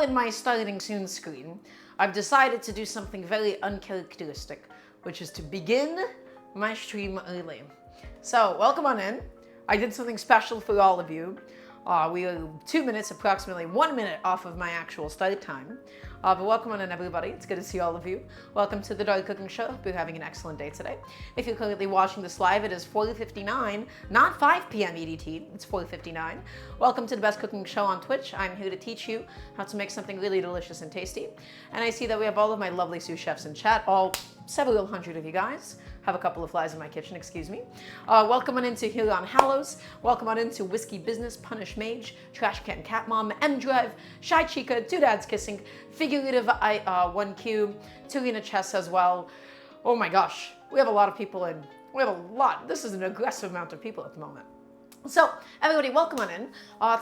Well, in my starting soon screen, I've decided to do something very uncharacteristic, which is to begin my stream early. So, welcome on in. I did something special for all of you. We are 2 minutes, approximately 1 minute off of my actual start time. But welcome on in, everybody. It's good to see all of you. Welcome to the Dark Cooking Show. Hope you're having an excellent day today. If you're currently watching this live, it is 4:59, not 5 p.m. EDT. It's 4:59. Welcome to the Best Cooking Show on Twitch. I'm here to teach you how to make something really delicious and tasty. And I see that we have all of my lovely sous chefs in chat, all several hundred of you guys. Have a couple of flies in my kitchen, excuse me. Welcome on into Here on Hallows. Welcome on into Whiskey Business, Punish Mage, Trash Can Cat Mom, M Drive, Shy Chica, Two Dads Kissing, Figurative 1Q, Turina Chess as well. Oh my gosh, we have a lot of people in. We have a lot. This is an aggressive amount of people at the moment. So, everybody, welcome on in.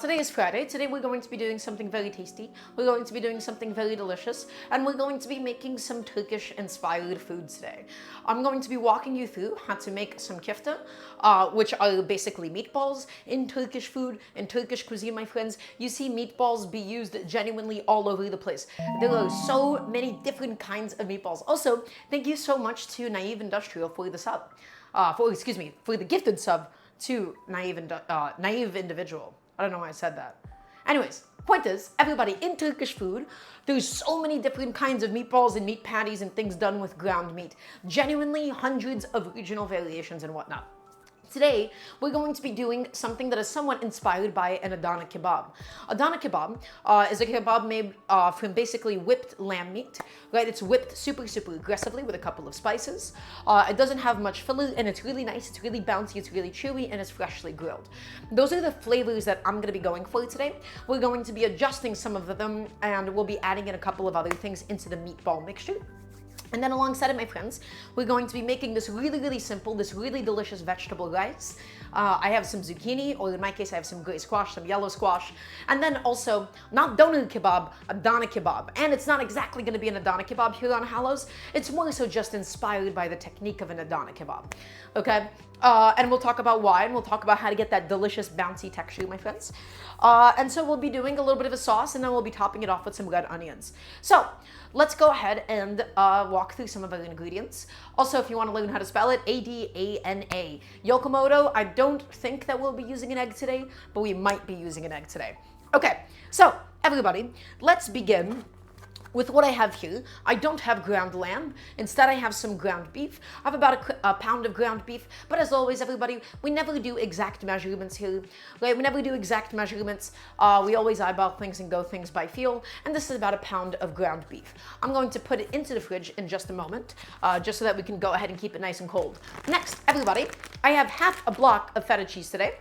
Today is Friday. Today we're going to be doing something very tasty. We're going to be doing something very delicious. And we're going to be making some Turkish-inspired food today. I'm going to be walking you through how to make some kofte, which are basically meatballs in Turkish food, in Turkish cuisine, my friends. You see meatballs be used genuinely all over the place. There are so many different kinds of meatballs. Also, thank you so much to Naive Industrial for the sub. For the gifted sub to Naive Individual. I don't know why I said that. Anyways, point is, everybody, in Turkish food, there's so many different kinds of meatballs and meat patties and things done with ground meat. Genuinely hundreds of regional variations and whatnot. Today, we're going to be doing something that is somewhat inspired by an Adana kebab. Adana kebab is a kebab made from basically whipped lamb meat, right? It's whipped super aggressively with a couple of spices. It doesn't have much filler, and it's really nice, it's really bouncy, it's really chewy, and it's freshly grilled. Those are the flavors that I'm gonna be going for today. We're going to be adjusting some of them, and we'll be adding in a couple of other things into the meatball mixture. And then alongside it, my friends, we're going to be making this really simple, this really delicious vegetable rice. I have some zucchini, or in my case, I have some gray squash, some yellow squash. And then also, not doner kebab, Adana kebab. And it's not exactly gonna be an Adana kebab here on Hallows. It's more so just inspired by the technique of an Adana kebab, okay? And we'll talk about why, and we'll talk about how to get that delicious bouncy texture, my friends. And so we'll be doing a little bit of a sauce, and then we'll be topping it off with some red onions. So let's go ahead and walk through some of our ingredients. Also, if you want to learn how to spell it, Adana. Yokomoto, I don't think that we'll be using an egg today, but we might be using an egg today. Okay, so everybody, let's begin with what I have here. I don't have ground lamb. Instead, I have some ground beef. I have about a pound of ground beef. But as always, everybody, we never do exact measurements here. Right? We never do exact measurements. We always eyeball things and go things by feel. And this is about a pound of ground beef. I'm going to put it into the fridge in just a moment, just so that we can go ahead and keep it nice and cold. Next, everybody, I have half a block of feta cheese today.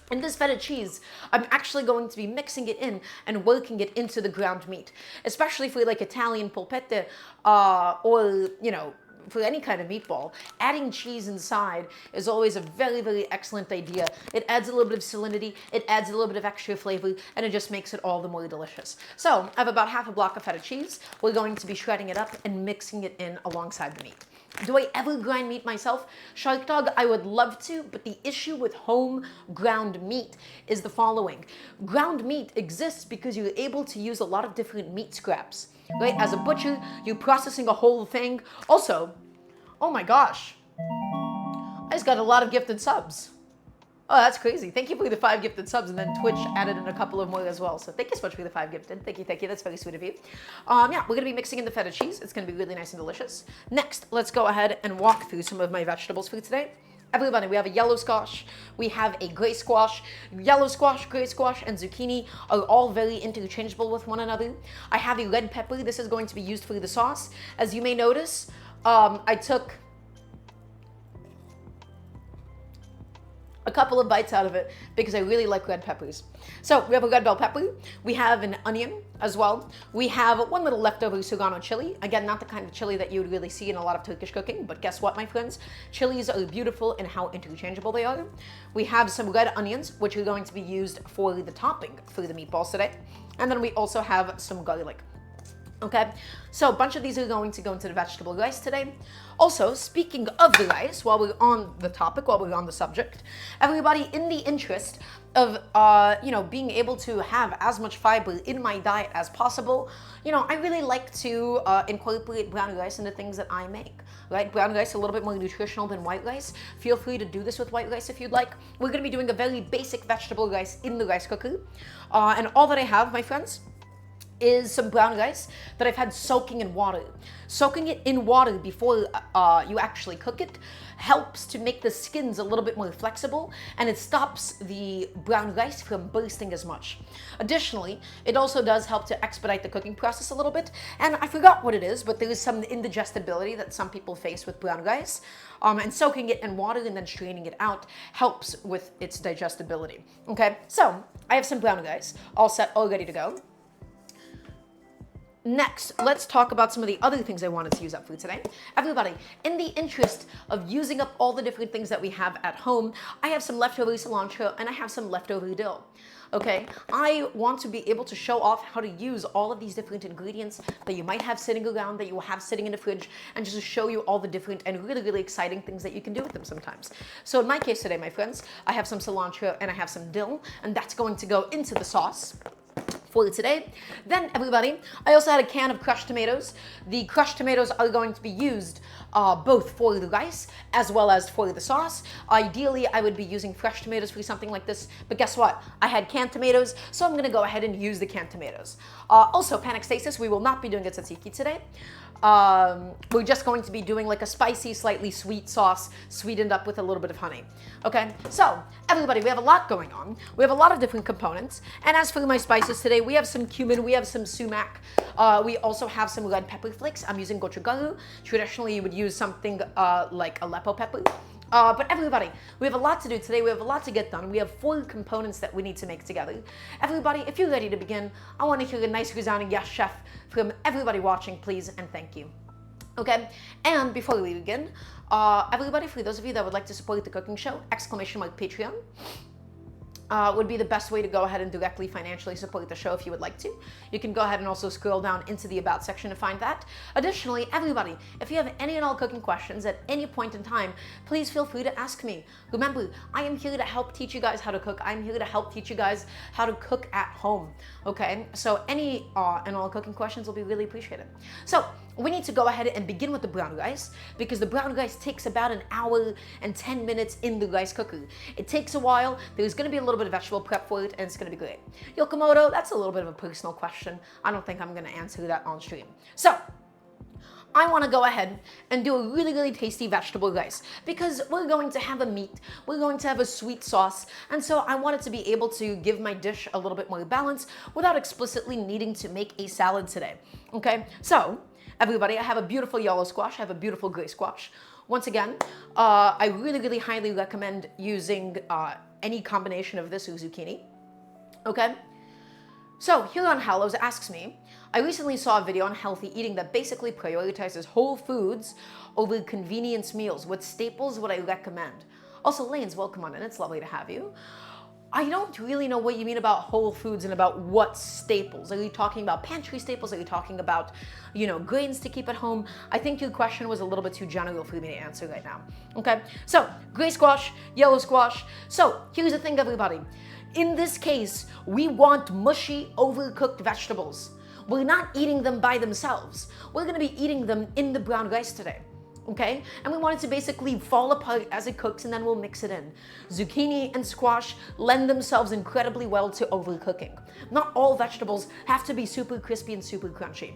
And this feta cheese, I'm actually going to be mixing it in and working it into the ground meat. Especially for like Italian polpette or, you know, for any kind of meatball, adding cheese inside is always a very excellent idea. It adds a little bit of salinity, it adds a little bit of extra flavor, and it just makes it all the more delicious. So I have about half a block of feta cheese. We're going to be shredding it up and mixing it in alongside the meat. Do I ever grind meat myself? Shark Dog, I would love to, but the issue with home ground meat is the following. Ground meat exists because you're able to use a lot of different meat scraps, right? As a butcher, you're processing a whole thing. Also, oh my gosh, I just got a lot of gifted subs. Oh, that's crazy. Thank you for the 5 gifted subs, and then Twitch added in a couple of more as well. So thank you so much for the 5 gifted. Thank you. That's very sweet of you. Yeah, we're gonna be mixing in the feta cheese. It's gonna be really nice and delicious. Next, let's go ahead and walk through some of my vegetables for today. Everybody, we have a yellow squash, we have a gray squash. Yellow squash, gray squash, and zucchini are all very interchangeable with one another. I have a red pepper. This is going to be used for the sauce. As you may notice, I took a couple of bites out of it because I really like red peppers. So we have a red bell pepper, we have an onion as well, we have one little leftover Serrano chili. Again, not the kind of chili that you would really see in a lot of Turkish cooking, but guess what, my friends? Chilies are beautiful in how interchangeable they are. We have some red onions, which are going to be used for the topping for the meatballs today. And then we also have some garlic. Okay, so a bunch of these are going to go into the vegetable rice today. Also, speaking of the rice, while we're on the topic, while we're on the subject, everybody, in the interest of being able to have as much fiber in my diet as possible, I really like to incorporate brown rice into things that I make. Right, brown rice a little bit more nutritional than white rice. Feel free to do this with white rice if you'd like. We're going to be doing a very basic vegetable rice in the rice cooker, and all that I have, my friends, is some brown rice that I've had soaking in water. Soaking it in water before you actually cook it helps to make the skins a little bit more flexible, and it stops the brown rice from bursting as much. Additionally, it also does help to expedite the cooking process a little bit, and I forgot what it is, but there is some indigestibility that some people face with brown rice, and soaking it in water and then straining it out helps with its digestibility. Okay, so I have some brown rice all set, all ready to go. Next, let's talk about some of the other things I wanted to use up for today. Everybody, in the interest of using up all the different things that we have at home, I have some leftover cilantro and I have some leftover dill. Okay, I want to be able to show off how to use all of these different ingredients that you might have sitting around, that you will have sitting in the fridge, and just to show you all the different and really, really exciting things that you can do with them sometimes. So in my case today, my friends, I have some cilantro and I have some dill, and that's going to go into the sauce for today. Then everybody, I also had a can of crushed tomatoes. The crushed tomatoes are going to be used both for the rice as well as for the sauce. Ideally, I would be using fresh tomatoes for something like this, but guess what? I had canned tomatoes, so I'm gonna go ahead and use the canned tomatoes. Also, panic stasis, we will not be doing a tzatziki today. We're just going to be doing like a spicy, slightly sweet sauce, sweetened up with a little bit of honey. Okay, so everybody, we have a lot going on. We have a lot of different components. And as for my spices today, we have some cumin, we have some sumac. We also have some red pepper flakes. I'm using gochugaru. Traditionally, you would use something like Aleppo pepper. But everybody, we have a lot to do today. We have a lot to get done. We have 4 components that we need to make together. Everybody, if you're ready to begin, I want to hear a nice resounding yes, chef, from everybody watching, please, and thank you. Okay, and before we begin, everybody, for those of you that would like to support the cooking show, !Patreon. Would be the best way to go ahead and directly financially support the show if you would like to. You can go ahead and also scroll down into the About section to find that. Additionally, everybody, if you have any and all cooking questions at any point in time, please feel free to ask me. Remember, I am here to help teach you guys how to cook. I'm here to help teach you guys how to cook at home, okay? So any and all cooking questions will be really appreciated. So we need to go ahead and begin with the brown rice, because the brown rice takes about an hour and 10 minutes in the rice cooker. It takes a while. There's going to be a little bit of vegetable prep for it, and it's going to be great. Yokomoto, that's a little bit of a personal question. I don't think I'm going to answer that on stream. So I want to go ahead and do a really, really tasty vegetable rice, because we're going to have a meat, we're going to have a sweet sauce, and so I wanted to be able to give my dish a little bit more balance without explicitly needing to make a salad today. Okay, so everybody, I have a beautiful yellow squash, I have a beautiful gray squash. Once again, I really, really highly recommend using any combination of this or zucchini. Okay? So, here on Hallows asks me, I recently saw a video on healthy eating that basically prioritizes whole foods over convenience meals. What staples would I recommend? Also, Lanes, welcome on in. It's lovely to have you. I don't really know what you mean about whole foods and about what staples. Are you talking about pantry staples? Are you talking about, grains to keep at home? I think your question was a little bit too general for me to answer right now. Okay, so gray squash, yellow squash. So here's the thing, everybody. In this case, we want mushy, overcooked vegetables. We're not eating them by themselves. We're gonna be eating them in the brown rice today. Okay? And we want it to basically fall apart as it cooks, and then we'll mix it in. Zucchini and squash lend themselves incredibly well to overcooking. Not all vegetables have to be super crispy and super crunchy.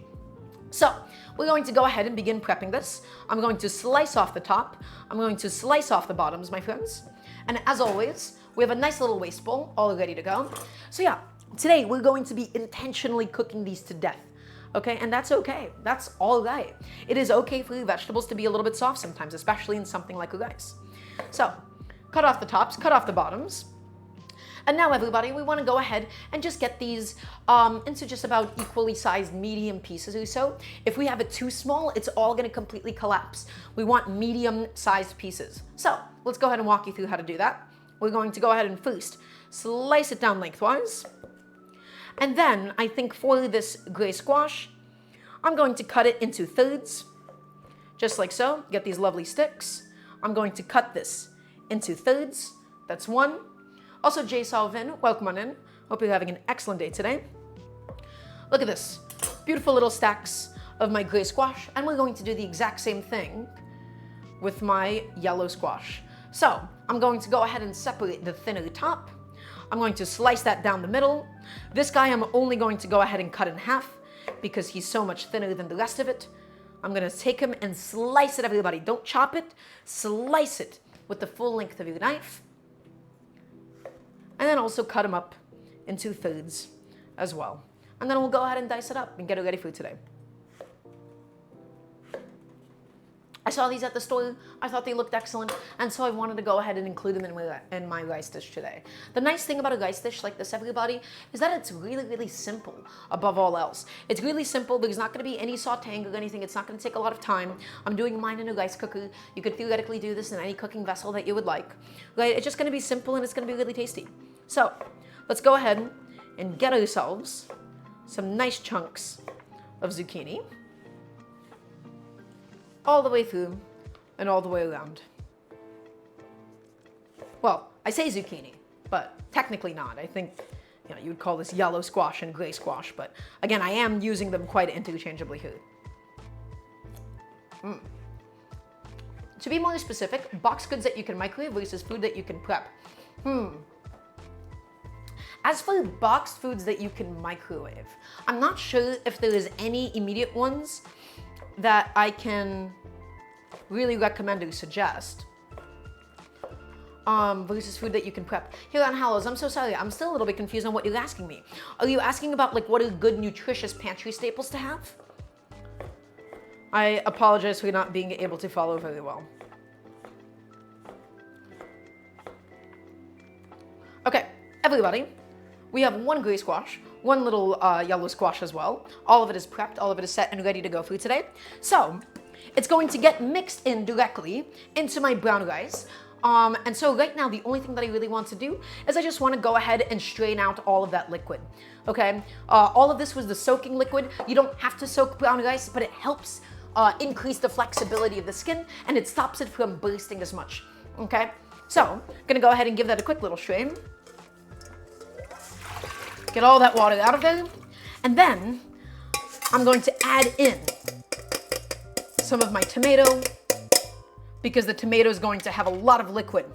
So we're going to go ahead and begin prepping this. I'm going to slice off the top. I'm going to slice off the bottoms, my friends. And as always, we have a nice little waste bowl all ready to go. So yeah, today we're going to be intentionally cooking these to death. Okay, and that's okay. That's all right. It is okay for your vegetables to be a little bit soft sometimes, especially in something like a rice. So, cut off the tops, cut off the bottoms. And now, everybody, we want to go ahead and just get these into just about equally sized medium pieces or so. If we have it too small, it's all going to completely collapse. We want medium-sized pieces. So, let's go ahead and walk you through how to do that. We're going to go ahead and first slice it down lengthwise. And then, I think for this gray squash, I'm going to cut it into thirds, just like so. Get these lovely sticks. I'm going to cut this into thirds. That's one. Also, Jay Salvin, welcome on in. Hope you're having an excellent day today. Look at this. Beautiful little stacks of my gray squash, and we're going to do the exact same thing with my yellow squash. So I'm going to go ahead and separate the thinner top. I'm going to slice that down the middle. This guy I'm only going to go ahead and cut in half because he's so much thinner than the rest of it. I'm gonna take him and slice it, everybody. Don't chop it, slice it with the full length of your knife. And then also cut him up into thirds as well. And then we'll go ahead and dice it up and get it ready for today. I saw these at the store. I thought they looked excellent, and so I wanted to go ahead and include them in my rice dish today. The nice thing about a rice dish like this, everybody, is that it's really, really simple above all else. It's really simple. There's not going to be any sauteing or anything. It's not going to take a lot of time. I'm doing mine in a rice cooker. You could theoretically do this in any cooking vessel that you would like. Right? It's just going to be simple, and it's going to be really tasty. So let's go ahead and get ourselves some nice chunks of zucchini, all the way through and all the way around. Well, I say zucchini, but technically not. I think you would call this yellow squash and gray squash, but again, I am using them quite interchangeably here. To be more specific, boxed goods that you can microwave versus food that you can prep. As for boxed foods that you can microwave, I'm not sure if there is any immediate ones that I can really recommend or suggest versus food that you can prep. Here on Hallows, I'm so sorry, I'm still a little bit confused on what you're asking me. Are you asking about like what are good nutritious pantry staples to have? I apologize for not being able to follow very well. Okay, everybody, we have one gray squash, one little yellow squash as well. All of it is prepped, all of it is set and ready to go for today. So it's going to get mixed in directly into my brown rice. And so right now, the only thing that I really want to do is I just want to go ahead and strain out all of that liquid, okay? All of this was the soaking liquid. You don't have to soak brown rice, but it helps increase the flexibility of the skin, and it stops it from bursting as much, okay? So I'm gonna go ahead and give that a quick little strain. Get all that water out of there, and then I'm going to add in some of my tomato, because the tomato is going to have a lot of liquid.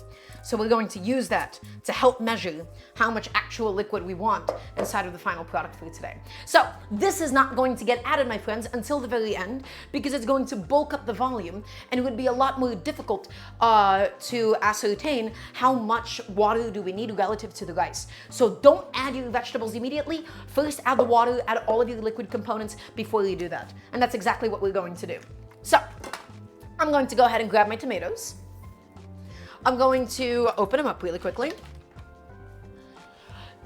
So we're going to use that to help measure how much actual liquid we want inside of the final product for today. So this is not going to get added, my friends, until the very end, because it's going to bulk up the volume, and it would be a lot more difficult to ascertain how much water do we need relative to the rice. So don't add your vegetables immediately. First add the water, add all of your liquid components before you do that. And that's exactly what we're going to do. So I'm going to go ahead and grab my tomatoes. I'm going to open them up really quickly.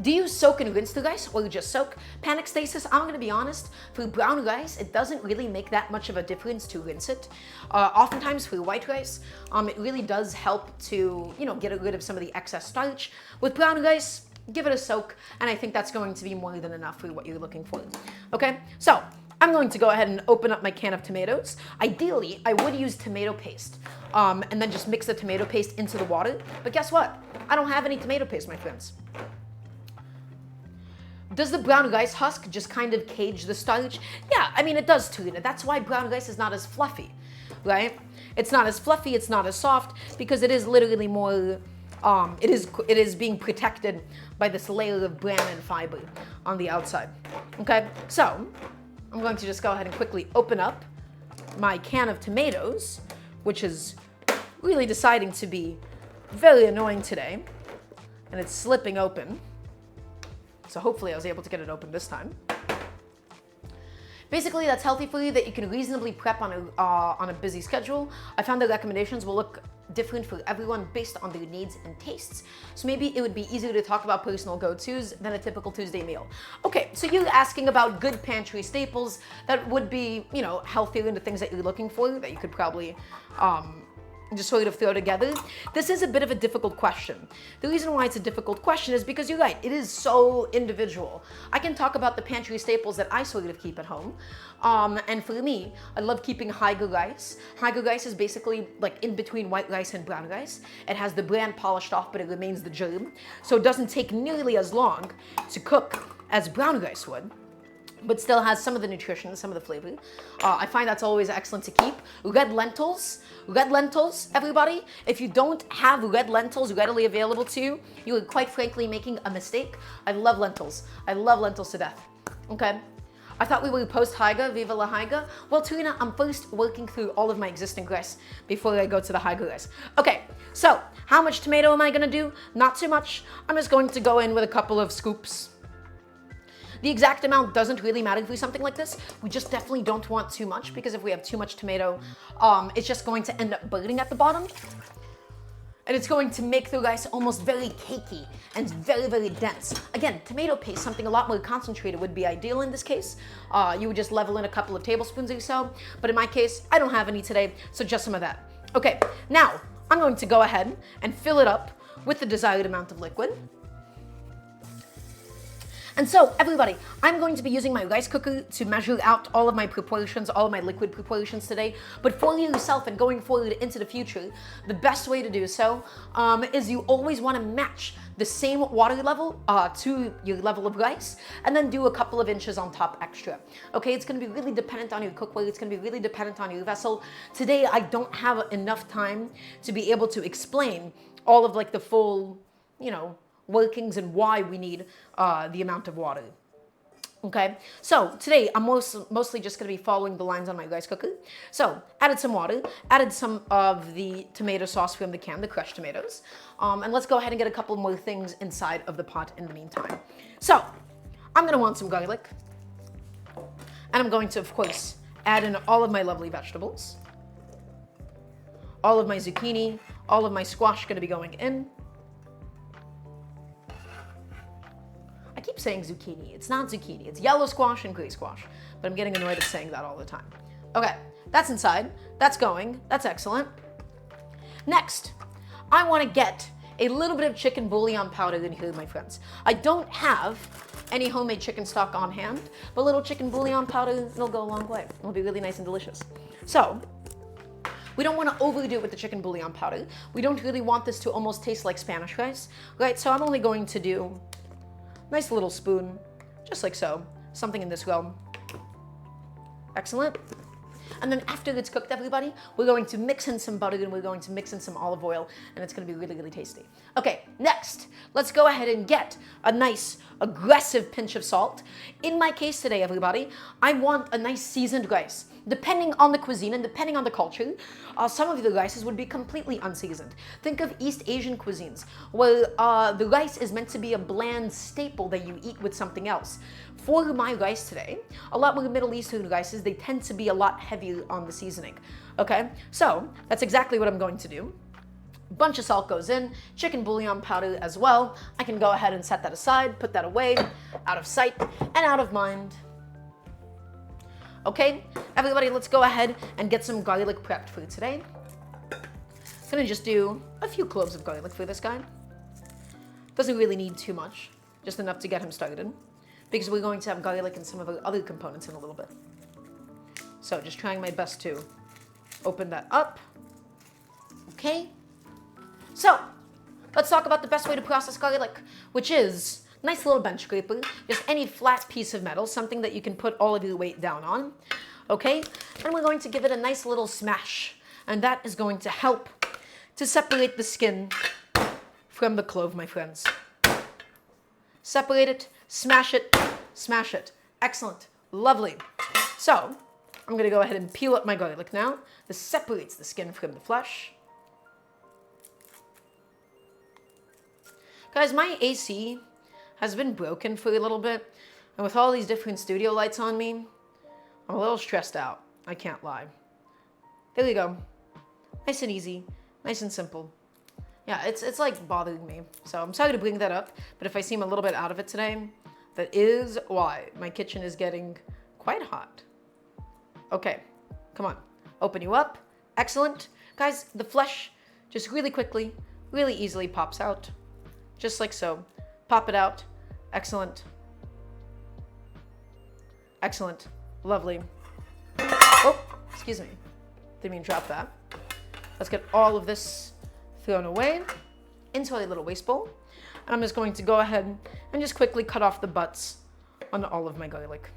Do you soak and rinse the rice, or just soak? Panic stasis, I'm going to be honest, for brown rice, it doesn't really make that much of a difference to rinse it. Oftentimes for white rice, it really does help to, get rid of some of the excess starch. With brown rice, give it a soak, and I think that's going to be more than enough for what you're looking for. Okay, so I'm going to go ahead and open up my can of tomatoes. Ideally, I would use tomato paste and then just mix the tomato paste into the water. But guess what? I don't have any tomato paste, my friends. Does the brown rice husk just kind of cage the starch? Yeah, I mean, it does too. That's why brown rice is not as fluffy, right? It's not as fluffy, it's not as soft, because it is literally more, it is being protected by this layer of bran and fiber on the outside. Okay, so I'm going to just go ahead and quickly open up my can of tomatoes, which is really deciding to be very annoying today, and it's slipping open. So hopefully I was able to get it open this time. Basically, that's healthy for you, that you can reasonably prep on a busy schedule. I found the recommendations will look different for everyone based on their needs and tastes. So maybe it would be easier to talk about personal go-tos than a typical Tuesday meal. Okay, so you're asking about good pantry staples that would be, healthier into things that you're looking for, that you could probably, just sort of throw together. This is a bit of a difficult question. The reason why it's a difficult question is because you're right, it is so individual. I can talk about the pantry staples that I sort of keep at home. And for me, I love keeping Haiga rice. Haiga rice is basically like in between white rice and brown rice. It has the bran polished off, but it remains the germ. So it doesn't take nearly as long to cook as brown rice would, but still has some of the nutrition, some of the flavor. I find that's always excellent to keep. Red lentils, everybody. If you don't have red lentils readily available to you, you are quite frankly making a mistake. I love lentils. I love lentils to death. Okay. I thought we were post Haiga, Viva la Haiga. Well, Tarina, I'm first working through all of my existing rice before I go to the Haiga rice. Okay, so how much tomato am I gonna do? Not too much. I'm just going to go in with a couple of scoops. The exact amount doesn't really matter for something like this. We just definitely don't want too much, because if we have too much tomato, it's just going to end up burning at the bottom. And it's going to make the rice almost very cakey and very, very dense. Again, tomato paste, something a lot more concentrated would be ideal in this case. You would just level in a couple of tablespoons or so. But in my case, I don't have any today, so just some of that. Okay, now I'm going to go ahead and fill it up with the desired amount of liquid. And so, everybody, I'm going to be using my rice cooker to measure out all of my proportions, all of my liquid proportions today. But for yourself and going forward into the future, the best way to do so is you always want to match the same water level to your level of rice, and then do a couple of inches on top extra. Okay, it's going to be really dependent on your cookware. It's going to be really dependent on your vessel. Today, I don't have enough time to be able to explain all of like the full, workings and why we need the amount of water. Okay, so today I'm mostly just going to be following the lines on my rice cooker. So added some water, added some of the tomato sauce from the can, the crushed tomatoes, and let's go ahead and get a couple more things inside of the pot in the meantime. So I'm going to want some garlic, and I'm going to, of course, add in all of my lovely vegetables. All of my zucchini, all of my squash going to be going in. I keep saying zucchini. It's not zucchini. It's yellow squash and gray squash. But I'm getting annoyed at saying that all the time. Okay, that's inside. That's going. That's excellent. Next, I want to get a little bit of chicken bouillon powder in here, my friends. I don't have any homemade chicken stock on hand, but a little chicken bouillon powder, it'll go a long way. It'll be really nice and delicious. So, we don't want to overdo it with the chicken bouillon powder. We don't really want this to almost taste like Spanish rice, right? So I'm only going to do nice little spoon, just like so. Something in this realm. Excellent. And then after it's cooked, everybody, we're going to mix in some butter and we're going to mix in some olive oil, and it's going to be really, really tasty. Okay, next, let's go ahead and get a nice, aggressive pinch of salt. In my case today, everybody, I want a nice seasoned rice. Depending on the cuisine and depending on the culture, some of the rices would be completely unseasoned. Think of East Asian cuisines, where the rice is meant to be a bland staple that you eat with something else. For my rice today, a lot more Middle Eastern rices, they tend to be a lot heavier on the seasoning. Okay, so that's exactly what I'm going to do. Bunch of salt goes in, chicken bouillon powder as well. I can go ahead and set that aside, put that away, out of sight and out of mind. Okay, everybody, let's go ahead and get some garlic prepped for today. I'm gonna just do a few cloves of garlic for this guy. Doesn't really need too much, just enough to get him started, because we're going to have garlic and some of the other components in a little bit. So just trying my best to open that up. Okay, so let's talk about the best way to process garlic, which is nice little bench scraper, just any flat piece of metal, something that you can put all of your weight down on, okay? And we're going to give it a nice little smash, and that is going to help to separate the skin from the clove, my friends. Separate it, smash it, smash it. Excellent, lovely. So, I'm gonna go ahead and peel up my garlic now. This separates the skin from the flesh. Guys, my AC has been broken for a little bit, and with all these different studio lights on me, I'm a little stressed out. I can't lie. There we go. Nice and easy, nice and simple. Yeah, it's like bothering me. So I'm sorry to bring that up, but if I seem a little bit out of it today, that is why. My kitchen is getting quite hot. Okay, come on. Open you up, Excellent. Guys, the flesh just really quickly, really easily pops out. Just like so. Pop it out. Excellent. Excellent. Lovely. Oh, excuse me. Didn't mean to drop that. Let's get all of this thrown away into a little waste bowl. And I'm just going to go ahead and just quickly cut off the butts on all of my garlic.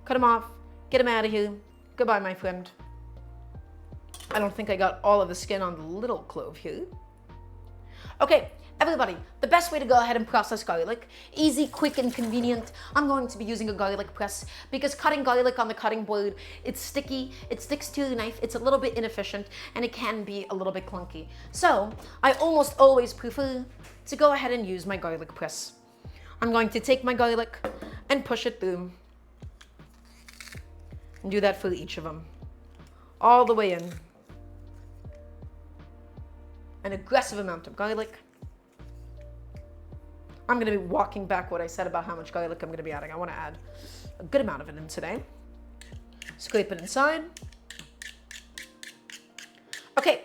Cut them off. Get them out of here. Goodbye, my friend. I don't think I got all of the skin on the little clove here. Okay, everybody, the best way to go ahead and process garlic, easy, quick, and convenient. I'm going to be using a garlic press because cutting garlic on the cutting board, it's sticky, it sticks to the knife, it's a little bit inefficient, and it can be a little bit clunky. So I almost always prefer to go ahead and use my garlic press. I'm going to take my garlic and push it through. And do that for each of them. All the way in. An aggressive amount of garlic. I'm going to be walking back what I said about how much garlic I'm going to be adding. I want to add a good amount of it in today. Scrape it inside. Okay,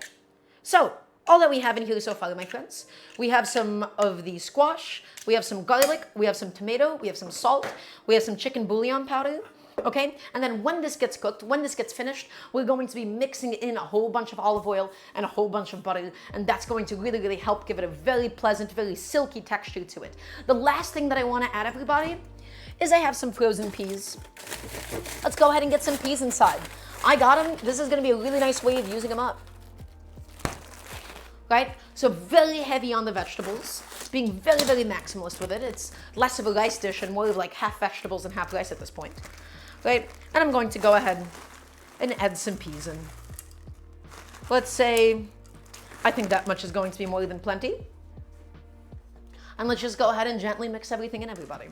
so all that we have in here so far, my friends, we have some of the squash, we have some garlic, we have some tomato, we have some salt, we have some chicken bouillon powder. Okay, and then when this gets cooked, when this gets finished, we're going to be mixing in a whole bunch of olive oil and a whole bunch of butter, and that's going to really, really help give it a very pleasant, very silky texture to it. The last thing that I want to add, everybody, is I have some frozen peas. Let's go ahead and get some peas inside. I got them. This is going to be a really nice way of using them up. Right? So very heavy on the vegetables, being very, very maximalist with it. It's less of a rice dish and more of like half vegetables and half rice at this point. Right? And I'm going to go ahead and add some peas in. Let's say, I think that much is going to be more than plenty. And let's just go ahead and gently mix everything in, everybody.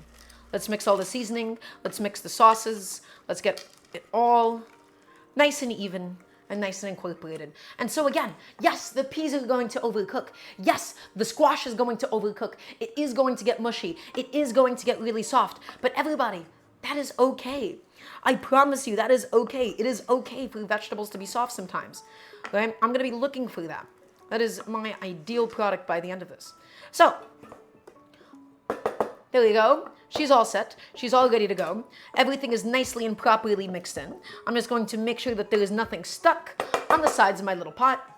Let's mix all the seasoning. Let's mix the sauces. Let's get it all nice and even and nice and incorporated. And so again, yes, the peas are going to overcook. Yes, the squash is going to overcook. It is going to get mushy. It is going to get really soft. But everybody, that is okay. I promise you that is okay. It is okay for vegetables to be soft sometimes. Okay? I'm going to be looking for that. That is my ideal product by the end of this. So, there we go. She's all set. She's all ready to go. Everything is nicely and properly mixed in. I'm just going to make sure that there is nothing stuck on the sides of my little pot.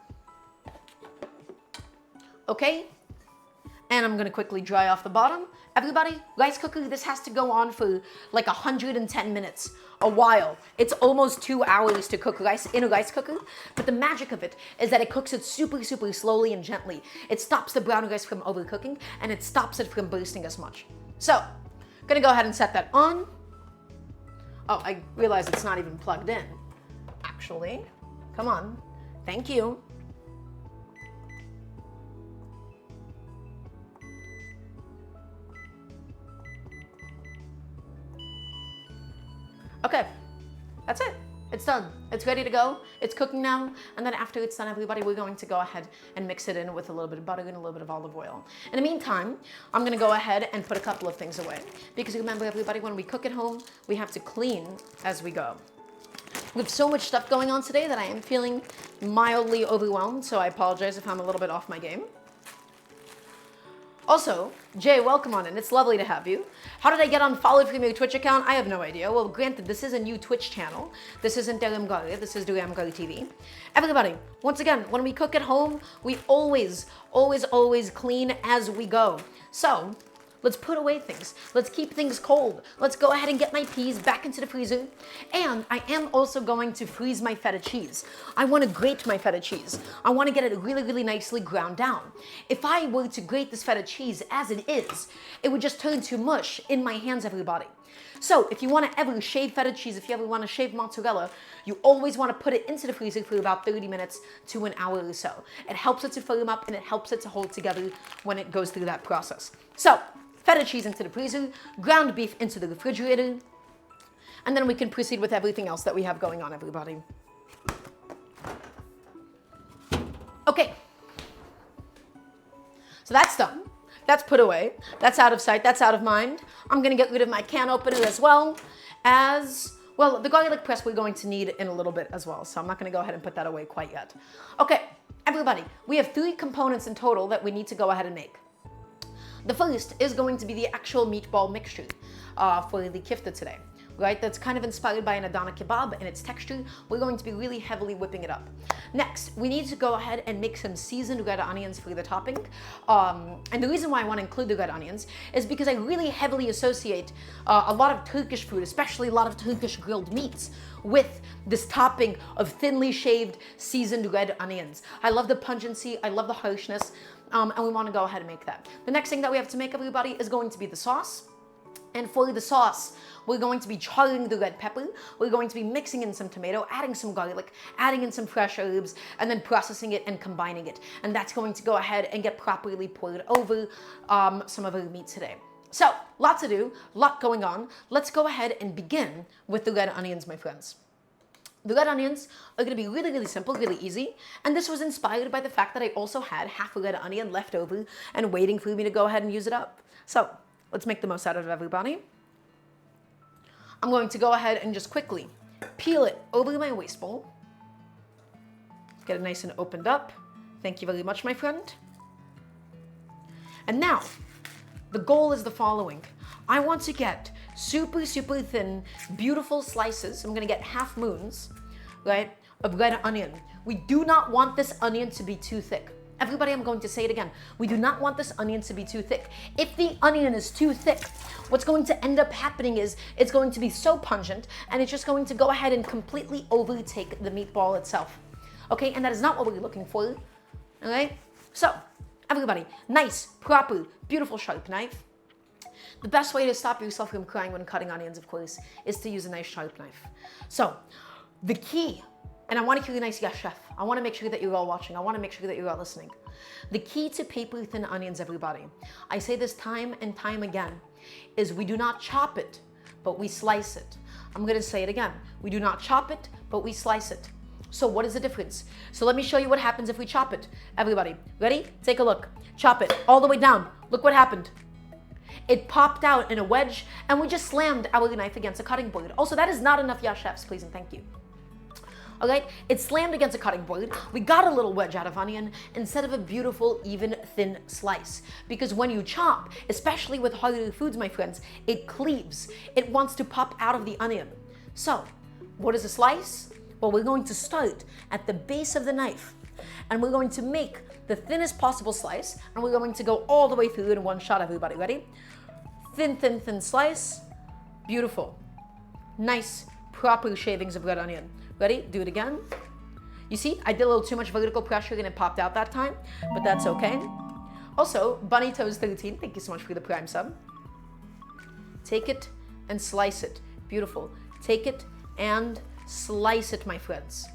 Okay? And I'm going to quickly dry off the bottom. Everybody, rice cooker, this has to go on for like 110 minutes, a while. It's almost 2 hours to cook rice in a rice cooker, but the magic of it is that it cooks it super, super slowly and gently. It stops the brown rice from overcooking, and it stops it from bursting as much. So, I'm gonna go ahead and set that on. Oh, I realize it's not even plugged in, actually. Come on, thank you. Okay, that's it. It's done. It's ready to go. It's cooking now. And then after it's done, everybody, we're going to go ahead and mix it in with a little bit of butter and a little bit of olive oil. In the meantime, I'm going to go ahead and put a couple of things away. Because remember, everybody, when we cook at home, we have to clean as we go. We have so much stuff going on today that I am feeling mildly overwhelmed, so I apologize if I'm a little bit off my game. Also, Jay, welcome on in. It's lovely to have you. How did I get unfollowed from your Twitch account? I have no idea. Well, granted, this is a new Twitch channel. This isn't Daramgar. This is Daramgar TV. Everybody, once again, when we cook at home, we always clean as we go. So, let's put away things. Let's keep things cold. Let's go ahead and get my peas back into the freezer. And I am also going to freeze my feta cheese. I want to grate my feta cheese. I want to get it really, really nicely ground down. If I were to grate this feta cheese as it is, it would just turn to mush in my hands, everybody. So if you want to ever shave feta cheese, if you ever want to shave mozzarella, you always want to put it into the freezer for about 30 minutes to an hour or so. It helps it to firm up and it helps it to hold together when it goes through that process. So, feta cheese into the freezer, ground beef into the refrigerator, and then we can proceed with everything else that we have going on, everybody. Okay. So that's done. That's put away. That's out of sight. That's out of mind. I'm going to get rid of my can opener as well as Well, the garlic press we're going to need in a little bit as well, so I'm not going to go ahead and put that away quite yet. Okay, everybody, we have 3 components in total that we need to go ahead and make. The first is going to be the actual meatball mixture for the kofte today, right? That's kind of inspired by an Adana kebab and its texture. We're going to be really heavily whipping it up. Next, we need to go ahead and make some seasoned red onions for the topping. And the reason why I want to include the red onions is because I really heavily associate a lot of Turkish food, especially a lot of Turkish grilled meats, with this topping of thinly shaved seasoned red onions. I love the pungency, I love the harshness, and we want to go ahead and make that. The next thing that we have to make, everybody, is going to be the sauce. And for the sauce, we're going to be charring the red pepper. We're going to be mixing in some tomato, adding some garlic, adding in some fresh herbs, and then processing it and combining it. And that's going to go ahead and get properly poured over some of our meat today. So, lot to do, lot going on. Let's go ahead and begin with the red onions, my friends. The red onions are going to be really, really simple, really easy. And this was inspired by the fact that I also had half a red onion left over and waiting for me to go ahead and use it up. So, let's make the most out of it, everybody. I'm going to go ahead and just quickly peel it over my waste bowl. Get it nice and opened up. Thank you very much, my friend. And now, the goal is the following. I want to get super, super thin, beautiful slices. I'm going to get half moons, right, of red onion. We do not want this onion to be too thick. Everybody, I'm going to say it again. We do not want this onion to be too thick. If the onion is too thick, what's going to end up happening is it's going to be so pungent and it's just going to go ahead and completely overtake the meatball itself. Okay, and that is not what we're looking for. All right, so everybody, nice, proper, beautiful sharp knife. The best way to stop yourself from crying when cutting onions, of course, is to use a nice sharp knife. So the key, and I want to hear a nice yes, chef. I want to make sure that you're all watching. I want to make sure that you're all listening. The key to paper thin onions, everybody, I say this time and time again, is we do not chop it, but we slice it. I'm going to say it again. We do not chop it, but we slice it. So what is the difference? So let me show you what happens if we chop it. Everybody, ready? Take a look. Chop it all the way down. Look what happened. It popped out in a wedge, and we just slammed our knife against a cutting board. Also, that is not enough yes, chefs, please and thank you. All right, it slammed against a cutting board. We got a little wedge out of onion instead of a beautiful, even, thin slice. Because when you chop, especially with harder foods, my friends, it cleaves. It wants to pop out of the onion. So, what is a slice? Well, we're going to start at the base of the knife, and we're going to make the thinnest possible slice, and we're going to go all the way through in one shot, everybody. Ready? Thin, thin, thin slice. Beautiful. Nice, proper shavings of red onion. Ready? Do it again. You see, I did a little too much vertical pressure and it popped out that time, but that's okay. Also, Bunny Toes 13, thank you so much for the prime sub. Take it and slice it. Beautiful. Take it and slice it, my friends.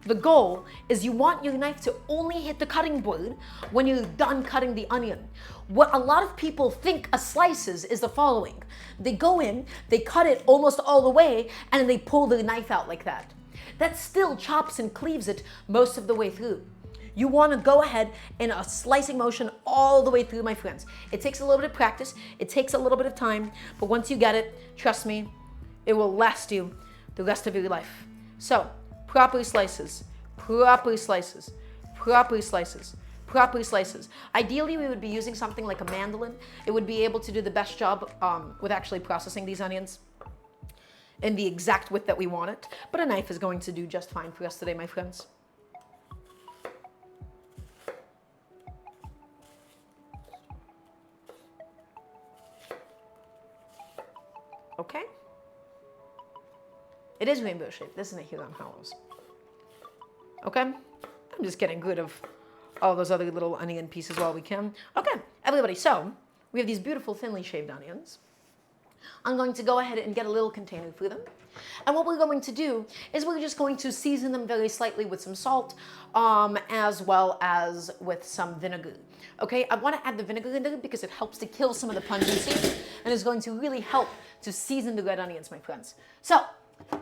The goal is you want your knife to only hit the cutting board when you're done cutting the onion. What a lot of people think a slice is the following. They go in, they cut it almost all the way, and then they pull the knife out like that. That still chops and cleaves it most of the way through. You want to go ahead in a slicing motion all the way through, my friends. It takes a little bit of practice, it takes a little bit of time, but once you get it, trust me, it will last you the rest of your life. So, proper slices, proper slices, proper slices, proper slices. Ideally, we would be using something like a mandolin. It would be able to do the best job with actually processing these onions in the exact width that we want it. But a knife is going to do just fine for us today, my friends. Okay? It is rainbow shaped, isn't it, here on Hollows? Okay? I'm just getting rid of all those other little onion pieces while we can. Okay, everybody, so we have these beautiful thinly shaved onions. I'm going to go ahead and get a little container for them. And what we're going to do is we're just going to season them very slightly with some salt, as well as with some vinegar. Okay, I want to add the vinegar in there because it helps to kill some of the pungency and is going to really help to season the red onions, my friends. So,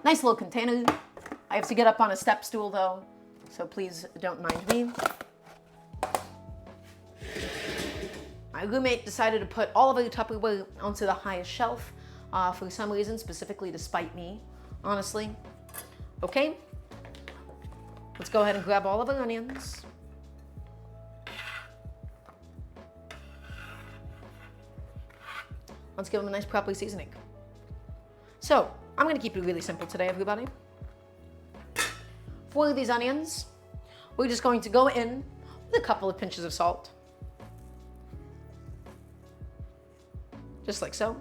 nice little container. I have to get up on a step stool though, so please don't mind me. My roommate decided to put all of her Tupperware onto the highest shelf for some reason, specifically to spite me, honestly. Okay, let's go ahead and grab all of our onions. Let's give them a nice proper seasoning. So, I'm gonna keep it really simple today, everybody. For these onions, we're just going to go in with a couple of pinches of salt. Just like so.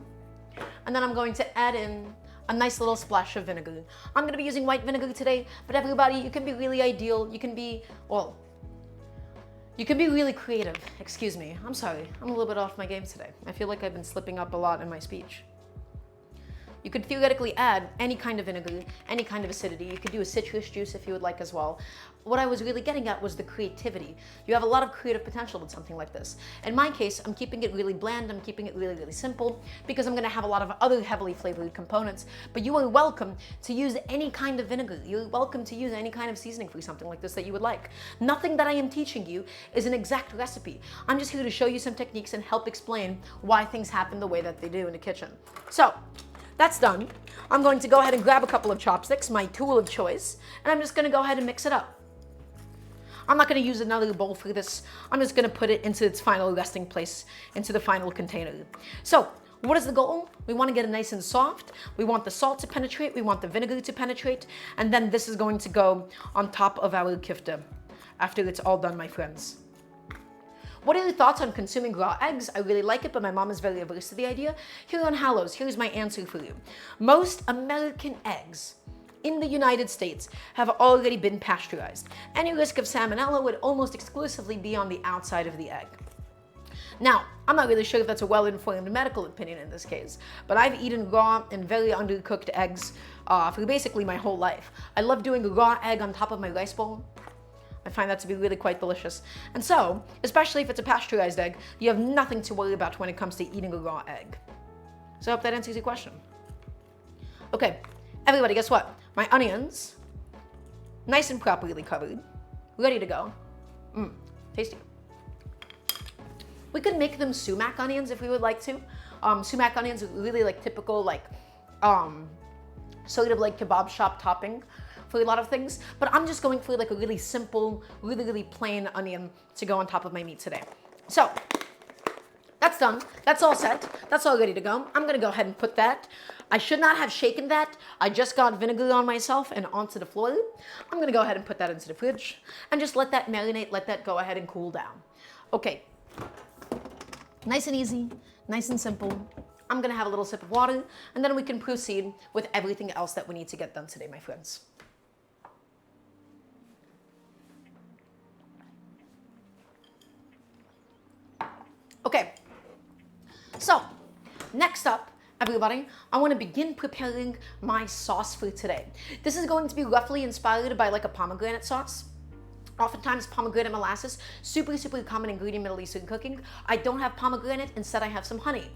And then I'm going to add in a nice little splash of vinegar. I'm gonna be using white vinegar today, but everybody, you can be really ideal. You can be, well, you can be really creative. Excuse me, I'm sorry. I'm a little bit off my game today. I feel like I've been slipping up a lot in my speech. You could theoretically add any kind of vinegar, any kind of acidity. You could do a citrus juice if you would like as well. What I was really getting at was the creativity. You have a lot of creative potential with something like this. In my case, I'm keeping it really bland. I'm keeping it really, really simple because I'm gonna have a lot of other heavily flavored components. But you are welcome to use any kind of vinegar. You're welcome to use any kind of seasoning for something like this that you would like. Nothing that I am teaching you is an exact recipe. I'm just here to show you some techniques and help explain why things happen the way that they do in the kitchen. So, that's done. I'm going to go ahead and grab a couple of chopsticks, my tool of choice, and I'm just gonna go ahead and mix it up. I'm not gonna use another bowl for this. I'm just gonna put it into its final resting place, into the final container. So, what is the goal? We wanna get it nice and soft. We want the salt to penetrate. We want the vinegar to penetrate. And then this is going to go on top of our kofte after it's all done, my friends. What are your thoughts on consuming raw eggs? I really like it, but my mom is very averse to the idea. Here on Hallows, here's my answer for you. Most American eggs in the United States have already been pasteurized. Any risk of salmonella would almost exclusively be on the outside of the egg. Now, I'm not really sure if that's a well-informed medical opinion in this case, but I've eaten raw and very undercooked eggs for basically my whole life. I love doing a raw egg on top of my rice bowl. I find that to be really quite delicious. And so, especially if it's a pasteurized egg, you have nothing to worry about when it comes to eating a raw egg. So I hope that answers your question. Okay, everybody, guess what? My onions, nice and properly covered, ready to go. Tasty. We could make them sumac onions if we would like to. Sumac onions are really like typical, like, sort of like kebab shop topping for a lot of things, but I'm just going for like a really simple, really, really plain onion to go on top of my meat today. So, that's done. That's all set. That's all ready to go. I'm gonna go ahead and put that. I should not have shaken that. I just got vinegar on myself and onto the floor. I'm gonna go ahead and put that into the fridge and just let that marinate, let that go ahead and cool down. Okay, nice and easy, nice and simple. I'm gonna have a little sip of water and then we can proceed with everything else that we need to get done today, my friends. Okay, so next up, everybody, I want to begin preparing my sauce for today. This is going to be roughly inspired by like a pomegranate sauce. Oftentimes pomegranate molasses, super common ingredient in Middle Eastern cooking. I don't have pomegranate, instead I have some honey.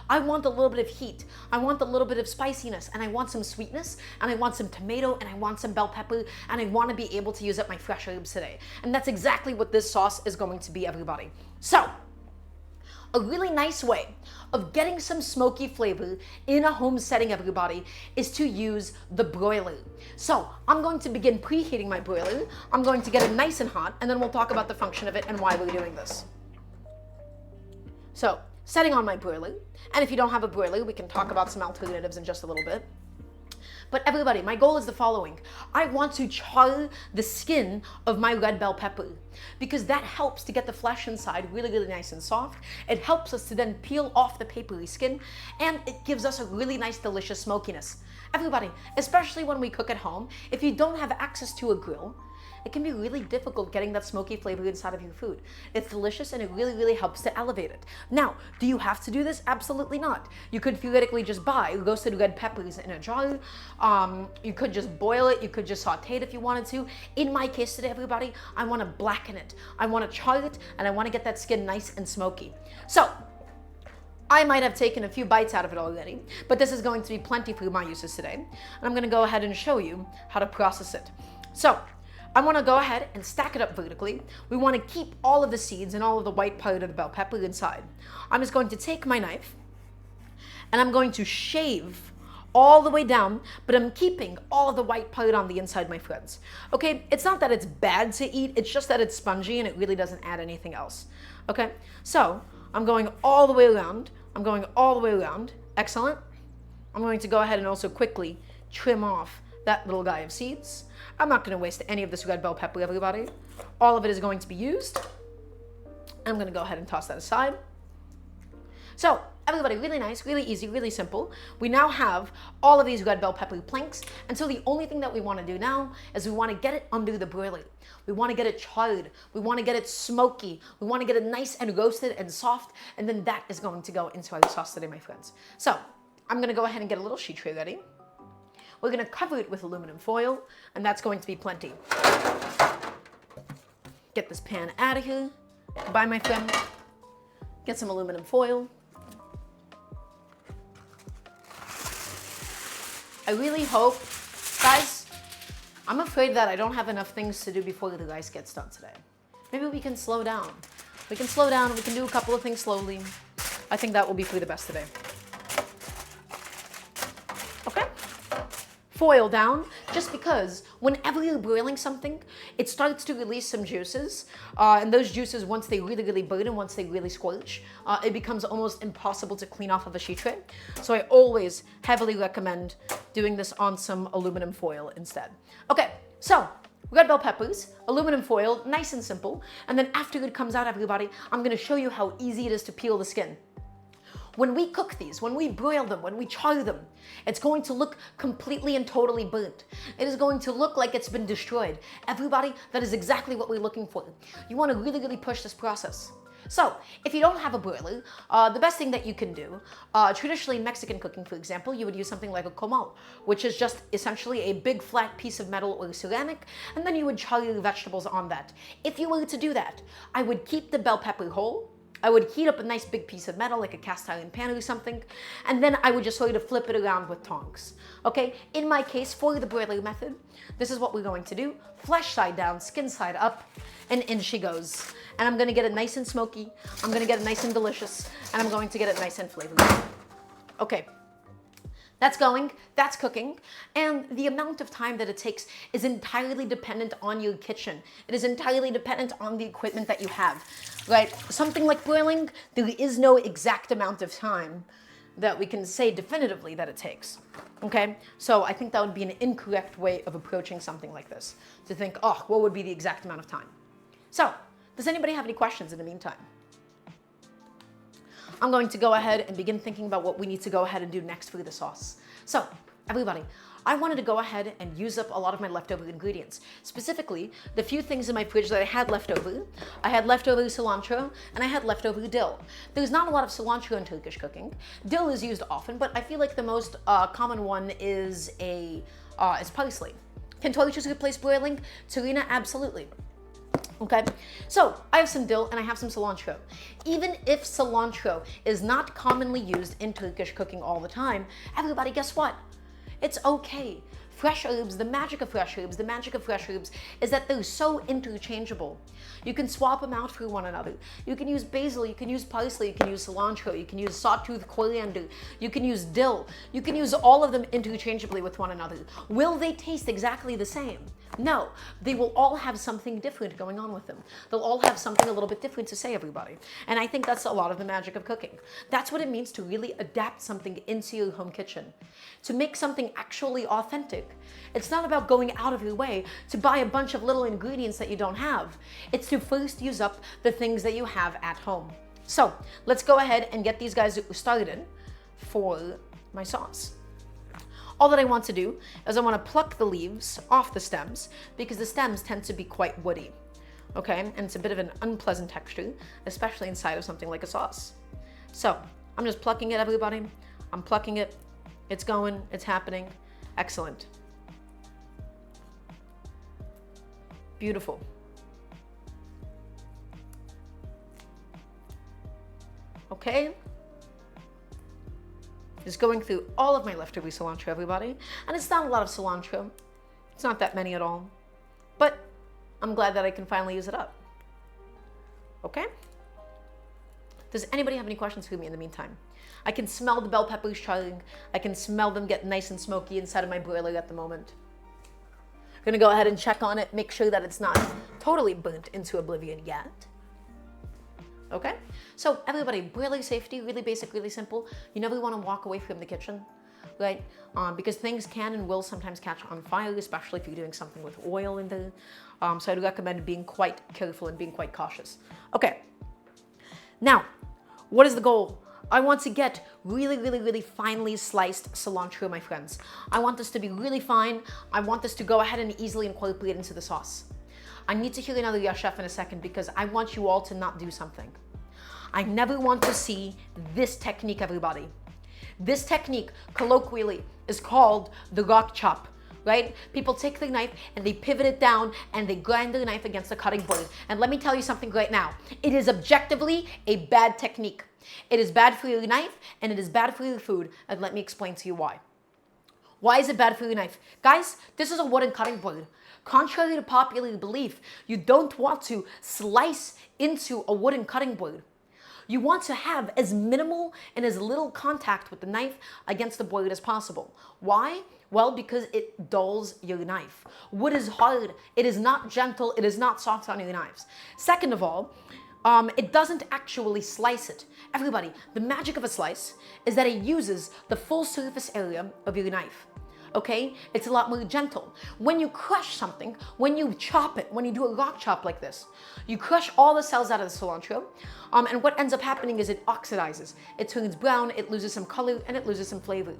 I want a little bit of heat, I want a little bit of spiciness, and I want some sweetness, and I want some tomato, and I want some bell pepper, and I want to be able to use up my fresh herbs today. And that's exactly what this sauce is going to be, everybody. So, a really nice way of getting some smoky flavor in a home setting, everybody, is to use the broiler. So I'm going to begin preheating my broiler. I'm going to get it nice and hot, and then we'll talk about the function of it and why we're doing this. So, setting on my broiler, and if you don't have a broiler, we can talk about some alternatives in just a little bit. But everybody, my goal is the following. I want to char the skin of my red bell pepper because that helps to get the flesh inside really, really nice and soft. It helps us to then peel off the papery skin, and it gives us a really nice, delicious smokiness. Everybody, especially when we cook at home, if you don't have access to a grill, it can be really difficult getting that smoky flavor inside of your food. It's delicious and it really, really helps to elevate it. Now, do you have to do this? Absolutely not. You could theoretically just buy roasted red peppers in a jar. You could just boil it. You could just saute it if you wanted to. In my case today, everybody, I want to blacken it. I want to char it, and I want to get that skin nice and smoky. So, I might have taken a few bites out of it already, but this is going to be plenty for my uses today. And I'm going to go ahead and show you how to process it. So, I want to go ahead and stack it up vertically. We want to keep all of the seeds and all of the white part of the bell pepper inside. I'm just going to take my knife and I'm going to shave all the way down, but I'm keeping all of the white part on the inside, my friends. Okay, it's not that it's bad to eat, it's just that it's spongy and it really doesn't add anything else. Okay, so I'm going all the way around. I'm going all the way around. Excellent. I'm going to go ahead and also quickly trim off that little guy of seeds. I'm not going to waste any of this red bell pepper, everybody. All of it is going to be used. I'm going to go ahead and toss that aside. So, everybody, really nice, really easy, really simple. We now have all of these red bell pepper planks, and so the only thing that we want to do now is we want to get it under the broiler. We want to get it charred. We want to get it smoky. We want to get it nice and roasted and soft, and then that is going to go into our sauce today, my friends. So, I'm going to go ahead and get a little sheet tray ready. We're going to cover it with aluminum foil, and that's going to be plenty. Get this pan out of here. Goodbye, my friend. Get some aluminum foil. I really hope, guys, I'm afraid that I don't have enough things to do before the rice gets done today. Maybe we can slow down. We can slow down, we can do a couple of things slowly. I think that will be for the best today. Okay? Foil down, just because whenever you're broiling something, it starts to release some juices, and those juices, once they really burn and once they really scorch, it becomes almost impossible to clean off of a sheet tray. So I always heavily recommend doing this on some aluminum foil instead. Okay, so red bell peppers, aluminum foil, nice and simple, and then after it comes out, everybody, I'm gonna show you how easy it is to peel the skin. When we cook these, when we broil them, when we char them, it's going to look completely and totally burnt. It is going to look like it's been destroyed. Everybody, that is exactly what we're looking for. You want to really push this process. So, if you don't have a broiler, the best thing that you can do, traditionally in Mexican cooking, for example, you would use something like a comal, which is just essentially a big flat piece of metal or ceramic, and then you would char your vegetables on that. If you were to do that, I would keep the bell pepper whole. I would heat up a nice big piece of metal, like a cast iron pan or something, and then I would just sort of flip it around with tongs. Okay, in my case, for the broiler method, this is what we're going to do. Flesh side down, skin side up, and in she goes. And I'm gonna get it nice and smoky, I'm gonna get it nice and delicious, and I'm going to get it nice and flavorful. Okay. That's going, that's cooking, and the amount of time that it takes is entirely dependent on your kitchen. It is entirely dependent on the equipment that you have, right? Something like broiling, there is no exact amount of time that we can say definitively that it takes, okay? So I think that would be an incorrect way of approaching something like this, to think, oh, what would be the exact amount of time? So, does anybody have any questions in the meantime? I'm going to go ahead and begin thinking about what we need to go ahead and do next for the sauce. So, everybody, I wanted to go ahead and use up a lot of my leftover ingredients. Specifically, the few things in my fridge that I had leftover. I had leftover cilantro, and I had leftover dill. There's not a lot of cilantro in Turkish cooking. Dill is used often, but I feel like the most common one is parsley. Can tortillas replace broiling? Tarina, absolutely. Okay, so I have some dill and I have some cilantro. Even if cilantro is not commonly used in Turkish cooking all the time, everybody, guess what? It's okay. Fresh herbs, the magic of fresh herbs is that they're so interchangeable. You can swap them out for one another. You can use basil, you can use parsley, you can use cilantro, you can use sawtooth coriander, you can use dill. You can use all of them interchangeably with one another. Will they taste exactly the same? No, they will all have something different going on with them. They'll all have something a little bit different to say, everybody. And I think that's a lot of the magic of cooking. That's what it means to really adapt something into your home kitchen. To make something actually authentic. It's not about going out of your way to buy a bunch of little ingredients that you don't have. It's to first use up the things that you have at home. So let's go ahead and get these guys started for my sauce. All that I want to do is I want to pluck the leaves off the stems because the stems tend to be quite woody, okay? And it's a bit of an unpleasant texture, especially inside of something like a sauce. So I'm just plucking it, everybody. I'm plucking it. It's going, it's happening. Excellent. Beautiful. Okay. Just going through all of my leftover cilantro, everybody. And it's not a lot of cilantro. It's not that many at all. But I'm glad that I can finally use it up. Okay? Does anybody have any questions for me in the meantime? I can smell the bell peppers charring. I can smell them get nice and smoky inside of my broiler at the moment. I'm gonna go ahead and check on it, make sure that it's not totally burnt into oblivion yet. Okay, so everybody, broiler safety, really basic, really simple. You never want to walk away from the kitchen, right? Because things can and will sometimes catch on fire, especially if you're doing something with oil in there. So I'd recommend being quite careful and being quite cautious. Okay, now, what is the goal? I want to get really, really, really finely sliced cilantro, my friends. I want this to be really fine. I want this to go ahead and easily incorporate into the sauce. I need to hear another yes chef in a second because I want you all to not do something. I never want to see this technique, everybody. This technique, colloquially, is called the rock chop, right? People take their knife and they pivot it down and they grind their knife against the cutting board. And let me tell you something right now. It is objectively a bad technique. It is bad for your knife and it is bad for your food. And let me explain to you why. Why is it bad for your knife? Guys, this is a wooden cutting board. Contrary to popular belief, you don't want to slice into a wooden cutting board. You want to have as minimal and as little contact with the knife against the board as possible. Why? Well, because it dulls your knife. Wood is hard. It is not gentle. It is not soft on your knives. Second of all, it doesn't actually slice it. Everybody, the magic of a slice is that it uses the full surface area of your knife. Okay? It's a lot more gentle. When you crush something, when you chop it, when you do a rock chop like this, you crush all the cells out of the cilantro, and what ends up happening is it oxidizes. It turns brown, it loses some color, and it loses some flavor.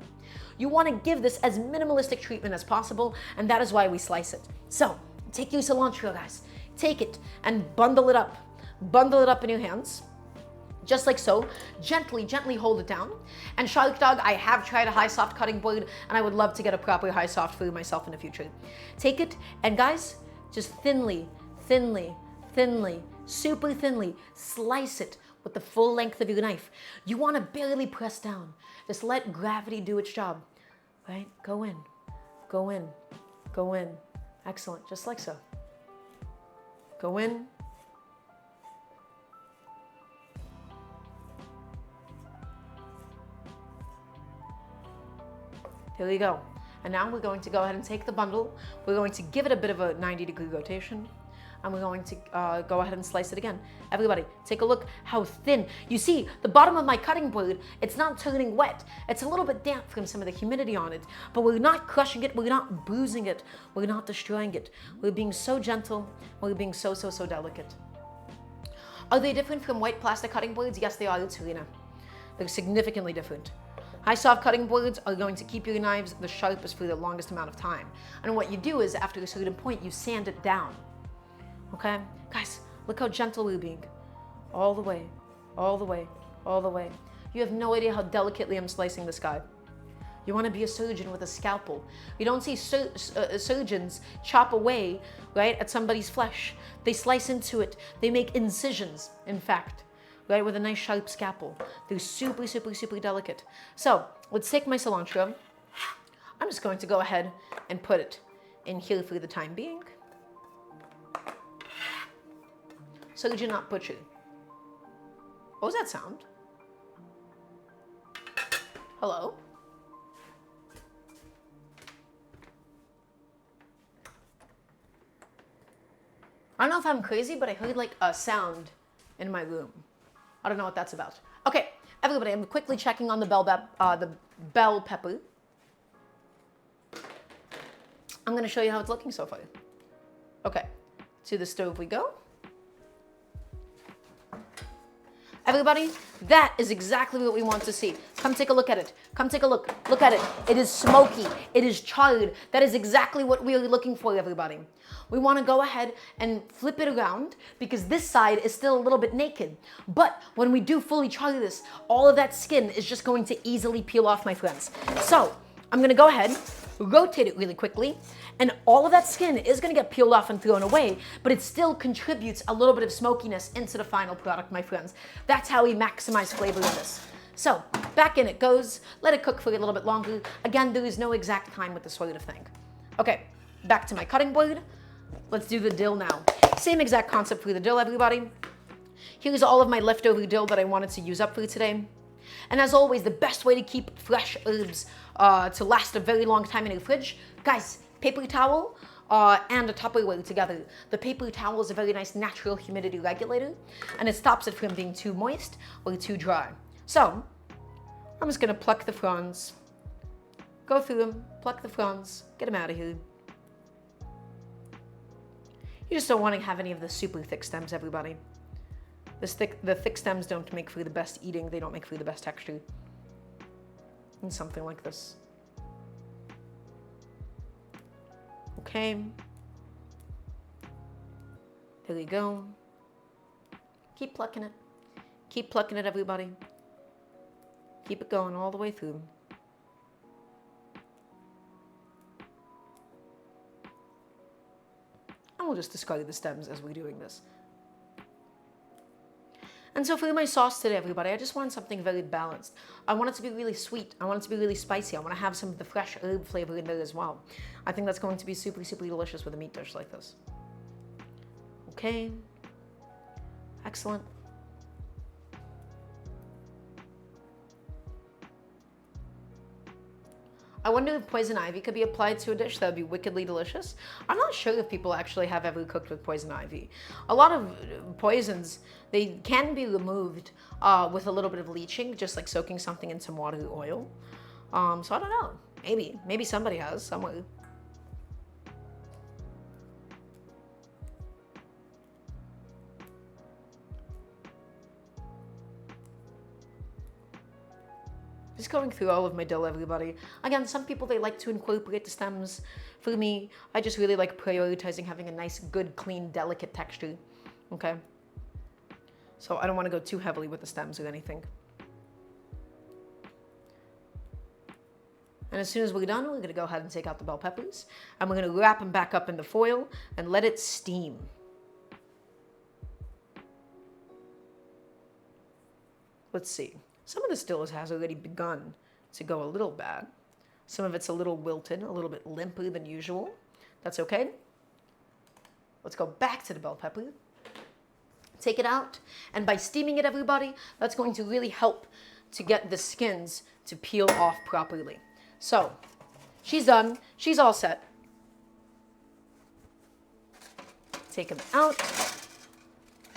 You want to give this as minimalistic treatment as possible, and that is why we slice it. So, take your cilantro, guys. Take it and bundle it up. Bundle it up in your hands. Just like so, gently, gently hold it down. And Shark Dog, I have tried a high soft cutting board and I would love to get a proper high soft for myself in the future. Take it and guys, just thinly, thinly, thinly, super thinly, slice it with the full length of your knife. You want to barely press down. Just let gravity do its job, right? Go in, go in, go in. Excellent, just like so. Go in. Here we go. And now we're going to go ahead and take the bundle. We're going to give it a bit of a 90-degree rotation. And we're going to go ahead and slice it again. Everybody, take a look how thin. You see, the bottom of my cutting board, it's not turning wet. It's a little bit damp from some of the humidity on it. But we're not crushing it. We're not bruising it. We're not destroying it. We're being so gentle. We're being so, so, so delicate. Are they different from white plastic cutting boards? Yes, they are, Serena. They're significantly different. High soft cutting boards are going to keep your knives the sharpest for the longest amount of time. And what you do is, after a certain point, you sand it down. Okay? Guys, look how gentle we're being. All the way, all the way, all the way. You have no idea how delicately I'm slicing this guy. You want to be a surgeon with a scalpel. You don't see surgeons chop away, right, at somebody's flesh. They slice into it. They make incisions, in fact. Right, with a nice sharp scalpel. They're super, super, super delicate. So, let's take my cilantro. I'm just going to go ahead and put it in here for the time being. Surgeon, not butcher. What was that sound? Hello? I don't know if I'm crazy, but I heard like a sound in my room. I don't know what that's about. Okay, everybody, I'm quickly checking on the bell pepper. I'm going to show you how it's looking so far. Okay, to the stove we go. Everybody, that is exactly what we want to see. Come take a look at it. Come take a look. Look at it. It is smoky. It is charred. That is exactly what we are looking for, everybody. We want to go ahead and flip it around because this side is still a little bit naked. But when we do fully char this, all of that skin is just going to easily peel off, my friends. So I'm going to go ahead, rotate it really quickly, and all of that skin is going to get peeled off and thrown away, but it still contributes a little bit of smokiness into the final product, my friends. That's how we maximize flavor in this. So back in it goes. Let it cook for a little bit longer. Again, there is no exact time with this sort of thing. Okay, back to my cutting board. Let's do the dill now. Same exact concept for the dill, everybody. Here's all of my leftover dill that I wanted to use up for today. And as always, the best way to keep fresh herbs to last a very long time in your fridge, guys, paper towel and a Tupperware together. The paper towel is a very nice natural humidity regulator, and it stops it from being too moist or too dry. So I'm just gonna pluck the fronds, go through them, pluck the fronds, get them out of here. You just don't want to have any of the super thick stems, everybody. The thick stems don't make for the best eating. They don't make for the best texture. And something like this. Okay. There you go. Keep plucking it. Keep plucking it, everybody. Keep it going all the way through. And we'll just discard the stems as we're doing this. And so for my sauce today, everybody, I just want something very balanced. I want it to be really sweet. I want it to be really spicy. I want to have some of the fresh herb flavor in there as well. I think that's going to be super, super delicious with a meat dish like this. Okay. Excellent. I wonder if poison ivy could be applied to a dish. That would be wickedly delicious. I'm not sure if people actually have ever cooked with poison ivy. A lot of poisons, they can be removed with a little bit of leaching, just like soaking something in some water or oil. So I don't know. Maybe somebody has somewhere. Just going through all of my dill, everybody. Again, some people, they like to incorporate the stems. For me, I just really like prioritizing having a nice, good, clean, delicate texture. Okay? So I don't want to go too heavily with the stems or anything. And as soon as we're done, we're going to go ahead and take out the bell peppers. And we're going to wrap them back up in the foil and let it steam. Let's see. Some of this dill has already begun to go a little bad. Some of it's a little wilted, a little bit limper than usual. That's okay. Let's go back to the bell pepper. Take it out. And by steaming it, everybody, that's going to really help to get the skins to peel off properly. So, she's done. She's all set. Take them out.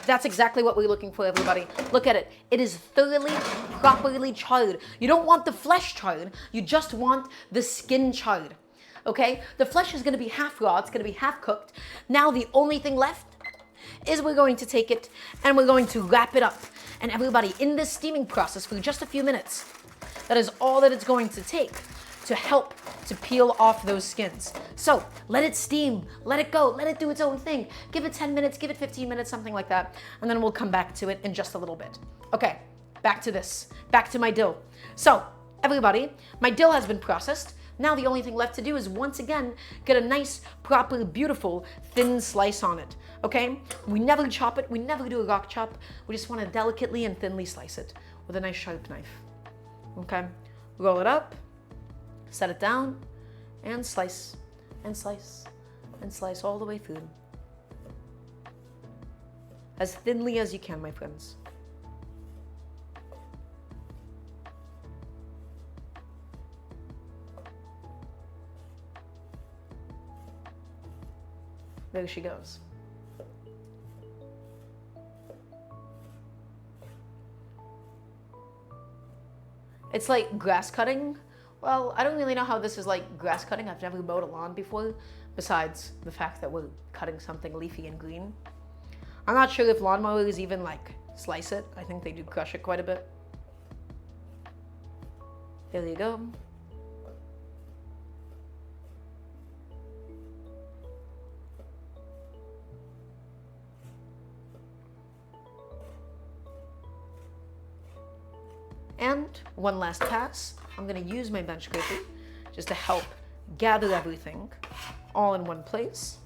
That's exactly what we're looking for, everybody. Look at it. It is thoroughly, properly charred. You don't want the flesh charred. You just want the skin charred. Okay? The flesh is going to be half raw. It's going to be half cooked. Now the only thing left is we're going to take it and we're going to wrap it up. And everybody, in this steaming process for just a few minutes, that is all that it's going to take to help to peel off those skins. So let it steam, let it go, let it do its own thing. Give it 10 minutes, give it 15 minutes, something like that. And then we'll come back to it in just a little bit. Okay, back to this, back to my dill. So everybody, my dill has been processed. Now the only thing left to do is once again, get a nice, proper, beautiful, thin slice on it, okay? We never chop it, we never do a rock chop. We just wanna delicately and thinly slice it with a nice sharp knife, okay? Roll it up. Set it down, and slice, and slice, and slice all the way through. As thinly as you can, my friends. There she goes. It's like grass cutting. Well, I don't really know how this is like grass cutting. I've never mowed a lawn before, besides the fact that we're cutting something leafy and green. I'm not sure if lawnmowers even like slice it. I think they do crush it quite a bit. There you go. And one last pass. I'm gonna use my bench scraper just to help gather everything all in one place.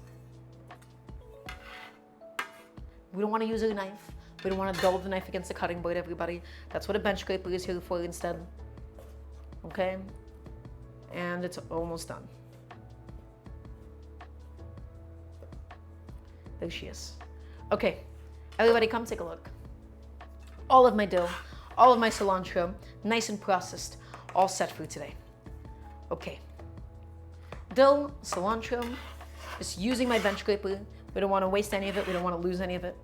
We don't wanna use a knife. We don't wanna dull the knife against the cutting board, everybody. That's what a bench scraper is here for instead. Okay? And it's almost done. There she is. Okay, everybody come take a look. all of my dill, all of my cilantro, nice and processed, all set for today. Okay. Dill, cilantro, just using my bench scraper. We don't want to waste any of it. We don't want to lose any of it.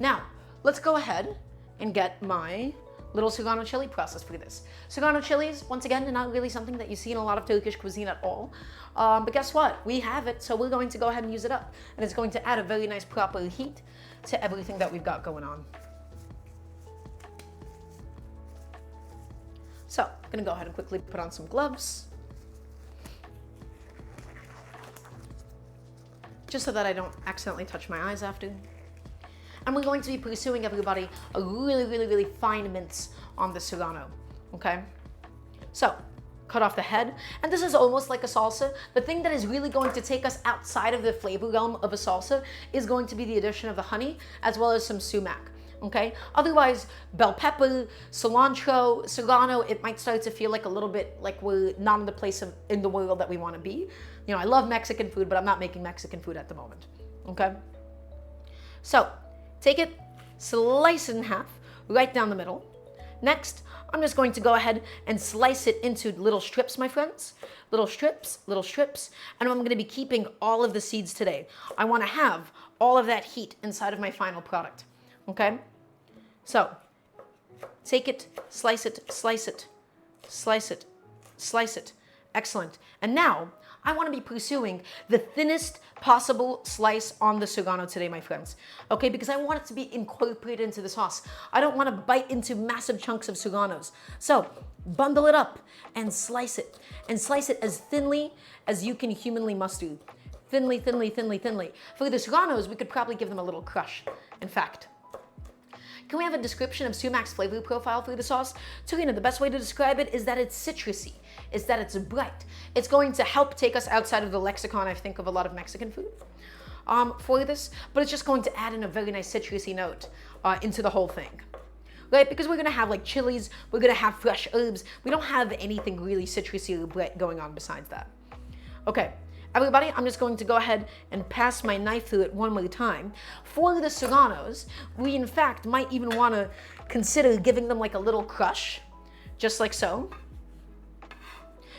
Now, let's go ahead and get my little Serrano chili process for this. Serrano chilies, once again, are not really something that you see in a lot of Turkish cuisine at all. But guess what? We have it, so we're going to go ahead and use it up. And it's going to add a very nice proper heat to everything that we've got going on. So, I'm going to go ahead and quickly put on some gloves. Just so that I don't accidentally touch my eyes after. And we're going to be pursuing, everybody, a really fine mince on the Serrano, okay? So, cut off the head, and this is almost like a salsa. The thing that is really going to take us outside of the flavor realm of a salsa is going to be the addition of the honey, as well as some sumac, okay? Otherwise, bell pepper, cilantro, Serrano, it might start to feel like a little bit like we're not in the place in the world that we want to be. You know, I love Mexican food, but I'm not making Mexican food at the moment, okay? So, take it, slice it in half, right down the middle. Next, I'm just going to go ahead and slice it into little strips, my friends. Little strips, and I'm going to be keeping all of the seeds today. I want to have all of that heat inside of my final product, okay? So, take it, slice it, slice it, slice it, slice it. Excellent. And now, I want to be pursuing the thinnest possible slice on the Serrano today, my friends. Okay, because I want it to be incorporated into the sauce. I don't want to bite into massive chunks of Serranos. So, bundle it up and slice it. And slice it as thinly as you can humanly muster. Thinly. For the Serranos, we could probably give them a little crush, in fact. Can we have a description of sumac's flavor profile for the sauce? Tarina, the best way to describe it is that it's citrusy, is that it's bright. It's going to help take us outside of the lexicon, I think, of a lot of Mexican food for this, but it's just going to add in a very nice citrusy note into the whole thing. Right? Because we're going to have like chilies, we're going to have fresh herbs. We don't have anything really citrusy or bright going on besides that. Okay. Everybody, I'm just going to go ahead and pass my knife through it one more time. For the Serranos, we in fact might even want to consider giving them like a little crush, just like so.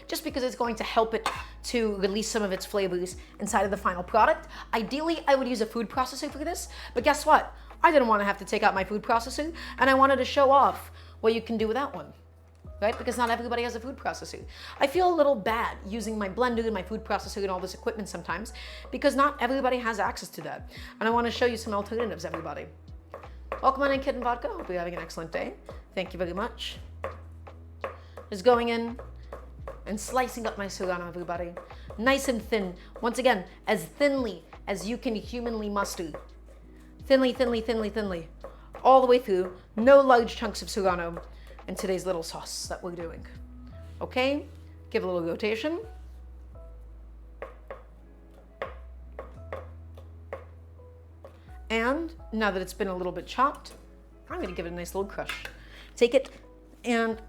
Just because it's going to help it to release some of its flavors inside of the final product. Ideally, I would use a food processor for this, but guess what? I didn't want to have to take out my food processor, and I wanted to show off what you can do with that one. Right? Because not everybody has a food processor. I feel a little bad using my blender and my food processor and all this equipment sometimes because not everybody has access to that. And I want to show you some alternatives, everybody. Welcome on in, Kid and Vodka. Hope you're having an excellent day. Thank you very much. Just going in and slicing up my Serrano, everybody. Nice and thin. Once again, as thinly as you can humanly muster. Thinly. All the way through. No large chunks of Serrano in today's little sauce that we're doing. Okay, give a little rotation. And now that it's been a little bit chopped, I'm gonna give it a nice little crush. Take it and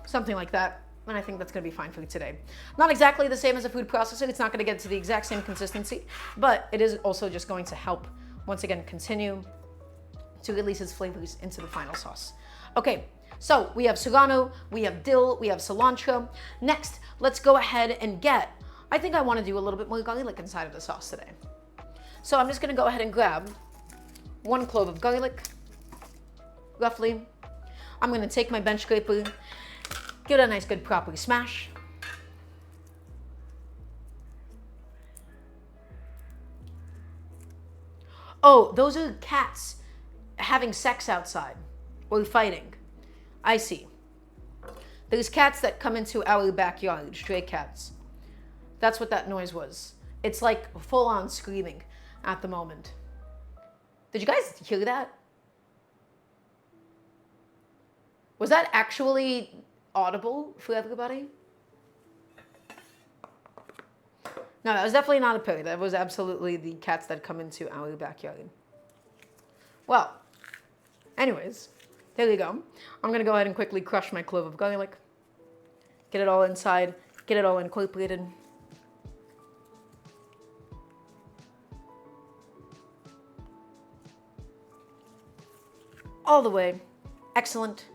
something like that, and I think that's gonna be fine for today. Not exactly the same as a food processor, it's not gonna get to the exact same consistency, but it is also just going to help, once again, continue to release its flavors into the final sauce. Okay. So we have Serrano, we have dill, we have cilantro. Next, let's go ahead and I think I want to do a little bit more garlic inside of the sauce today. So I'm just going to go ahead and grab 1 clove of garlic, roughly. I'm going to take my bench scraper, give it a nice good proper smash. Oh, those are cats having sex outside or fighting. I see. There's cats that come into our backyard, stray cats. That's what that noise was. It's like full-on screaming at the moment. Did you guys hear that? Was that actually audible for everybody? No, that was definitely not a pig. That was absolutely the cats that come into our backyard. Well, anyways. There you go. I'm going to go ahead and quickly crush my clove of garlic. Get it all inside. Get it all incorporated. all the way. Excellent.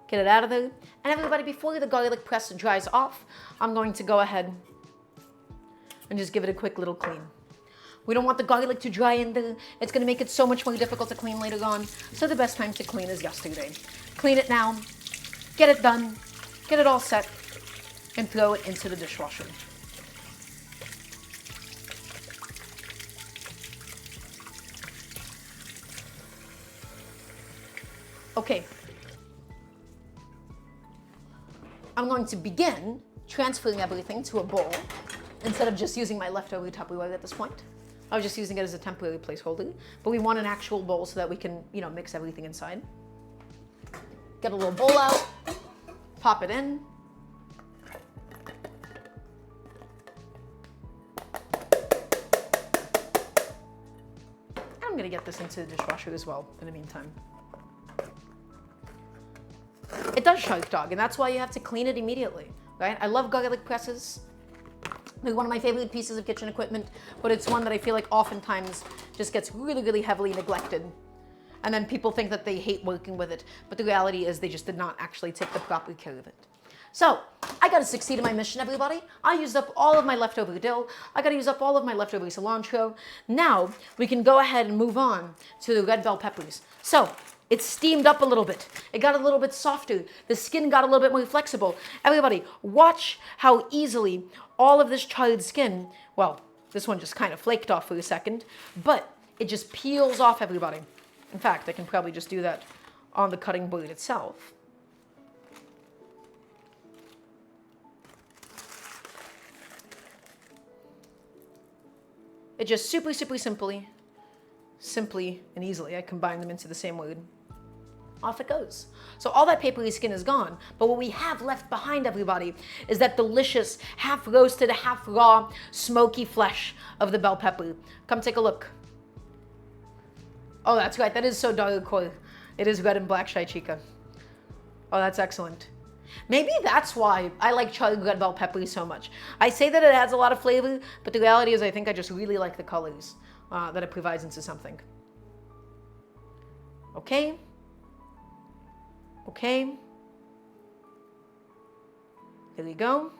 Get it out of there. And everybody, before the garlic press dries off, I'm going to go ahead and just give it a quick little clean. We don't want the garlic to dry in there. It's going to make it so much more difficult to clean later on. So the best time to clean is yesterday. Clean it now. Get it done. Get it all set. And throw it into the dishwasher. Okay. I'm going to begin transferring everything to a bowl instead of just using my leftover Tupperware at this point. I was just using it as a temporary placeholder, but we want an actual bowl so that we can, mix everything inside. Get a little bowl out, pop it in. I'm gonna get this into the dishwasher as well in the meantime. It does shark dog, and that's why you have to clean it immediately, right? I love garlic presses. They're one of my favorite pieces of kitchen equipment, but it's one that I feel like oftentimes just gets really, really heavily neglected. And then people think that they hate working with it, but the reality is they just did not actually take the proper care of it. So, I gotta succeed in my mission, everybody. I used up all of my leftover dill. I gotta use up all of my leftover cilantro. Now, we can go ahead and move on to the red bell peppers. So, it steamed up a little bit. It got a little bit softer. The skin got a little bit more flexible. Everybody, watch how easily all of this charred skin, well, this one just kind of flaked off for a second, but it just peels off, everybody. In fact, I can probably just do that on the cutting board itself. It just super simply and easily, I combine them into the same wood. Off it goes. So all that papery skin is gone, but what we have left behind, everybody, is that delicious, half roasted, half raw, smoky flesh of the bell pepper. Come take a look. Oh, that's right, that is so dark. It is red and black chai chica. Oh, that's excellent. Maybe that's why I like charred red bell pepper so much. I say that it adds a lot of flavor, but the reality is I think I just really like the colors that it provides into something. Okay. Okay. Here we go.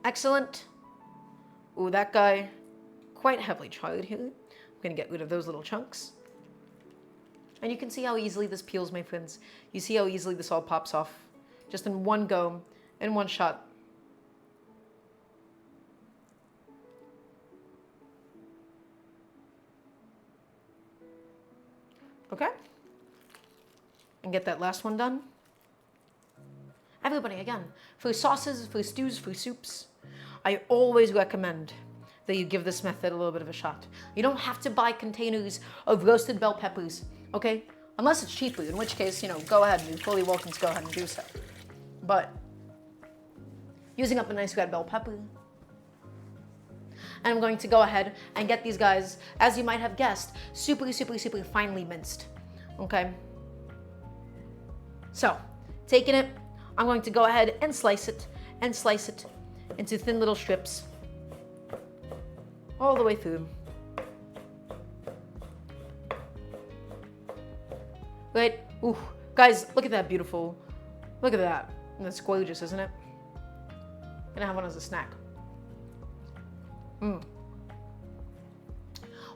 Excellent. Ooh, that guy, quite heavily charred here. I'm gonna get rid of those little chunks. And you can see how easily this peels, my friends. You see how easily this all pops off. Just in one go, in one shot. Okay? And get that last one done. Everybody, again, for sauces, for stews, for soups, I always recommend that you give this method a little bit of a shot. You don't have to buy containers of roasted bell peppers, okay? Unless it's cheaper, in which case, go ahead, you're fully welcome to go ahead and do so. But using up a nice red bell pepper, and I'm going to go ahead and get these guys, as you might have guessed, super finely minced, okay? So, taking it, I'm going to go ahead and slice it into thin little strips all the way through. Right? Ooh, guys, look at that beautiful. Look at that. That's gorgeous, isn't it? Gonna have one as a snack.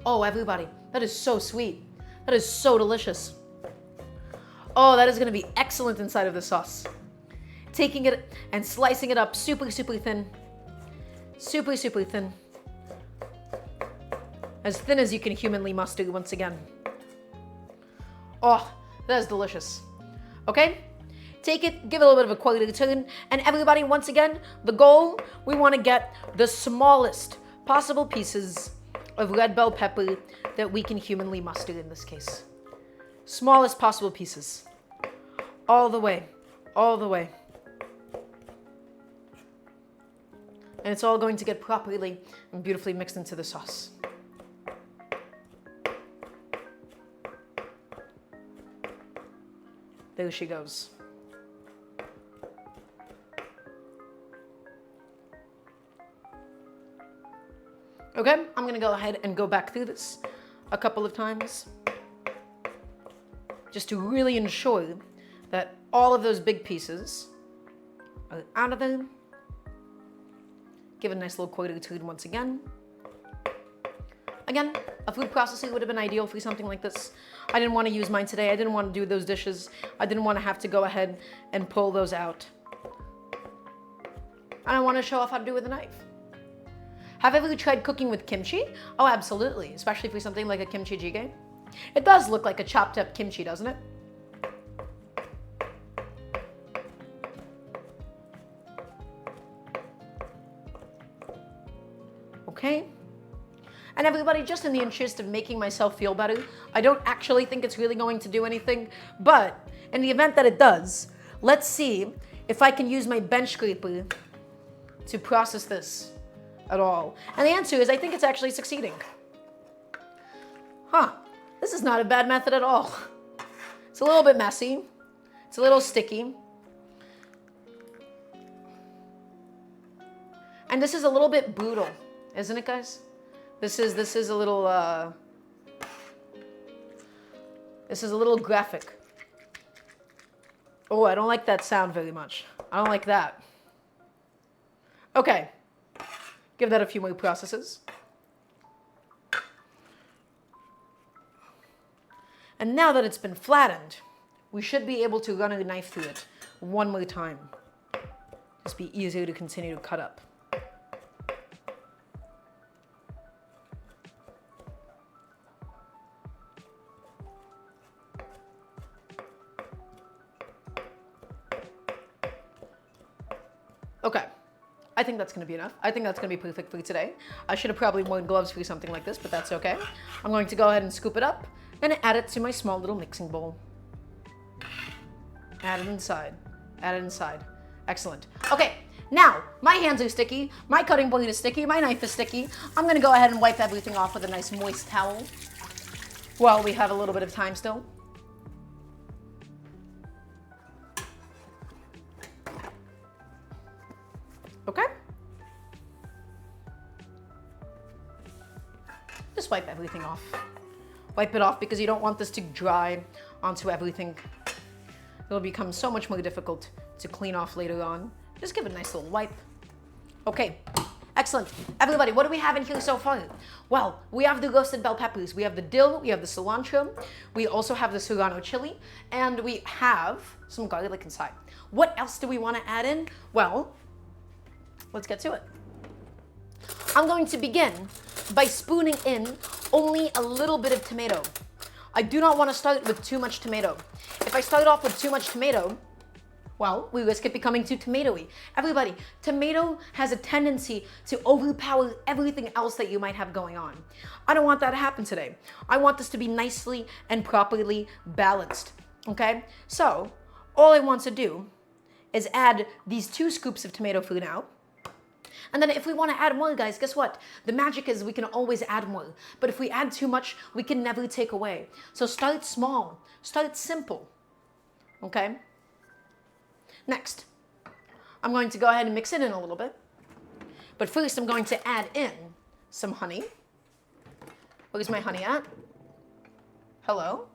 Oh, everybody, that is so sweet. That is so delicious. Oh, that is gonna be excellent inside of the sauce. Taking it and slicing it up super thin. Super thin. As thin as you can humanly muster once again. Oh, that is delicious. Okay? Take it, give it a little bit of a quality turn, and everybody, once again, the goal, we want to get the smallest possible pieces of red bell pepper that we can humanly muster in this case. Smallest possible pieces. All the way. All the way. And it's all going to get properly and beautifully mixed into the sauce. There she goes. Okay, I'm gonna go ahead and go back through this. a couple of times, just to really ensure that all of those big pieces are out of there. Give it a nice little quarter turn once again. Again, a food processor would have been ideal for something like this. I didn't want to use mine today. I didn't want to do those dishes. I didn't want to have to go ahead and pull those out. And I want to show off how to do it with a knife. Have you ever tried cooking with kimchi? Oh, absolutely, especially for something like a kimchi jjigae. It does look like a chopped up kimchi, doesn't it? Okay. And everybody, just in the interest of making myself feel better, I don't actually think it's really going to do anything, but in the event that it does, let's see if I can use my bench scraper to process this at all. And the answer is I think it's actually succeeding. Huh, this is not a bad method at all. It's a little bit messy. It's a little sticky. And this is a little bit brutal, isn't it, guys? This is a little graphic. Oh, I don't like that sound very much. I don't like that. Okay, give that a few more processes. And now that it's been flattened, we should be able to run a knife through it one more time. Just be easier to continue to cut up. Okay, I think that's gonna be enough. I think that's gonna be perfect for today. I should have probably worn gloves for something like this, but that's okay. I'm going to go ahead and scoop it up and add it to my small little mixing bowl. Add it inside, add it inside. Excellent. Okay, now my hands are sticky, my cutting board is sticky, my knife is sticky. I'm gonna go ahead and wipe everything off with a nice moist towel while we have a little bit of time still. Okay? Just wipe everything off. Wipe it off because you don't want this to dry onto everything. It'll become so much more difficult to clean off later on. Just give it a nice little wipe. Okay, excellent. Everybody, what do we have in here so far? Well, we have the roasted bell peppers, we have the dill, we have the cilantro, we also have the serrano chili, and we have some garlic inside. What else do we want to add in? Well, let's get to it. I'm going to begin by spooning in only a little bit of tomato. I do not want to start with too much tomato. If I start off with too much tomato, well, we risk it becoming too tomatoey. Everybody, tomato has a tendency to overpower everything else that you might have going on. I don't want that to happen today. I want this to be nicely and properly balanced, okay? So, all I want to do is add these 2 scoops of tomato for now. And then if we want to add more, guys, guess what? The magic is we can always add more. But if we add too much, we can never take away. So start small. Start simple. Okay? Next, I'm going to go ahead and mix it in a little bit. But first, I'm going to add in some honey. Where's my honey at? Hello?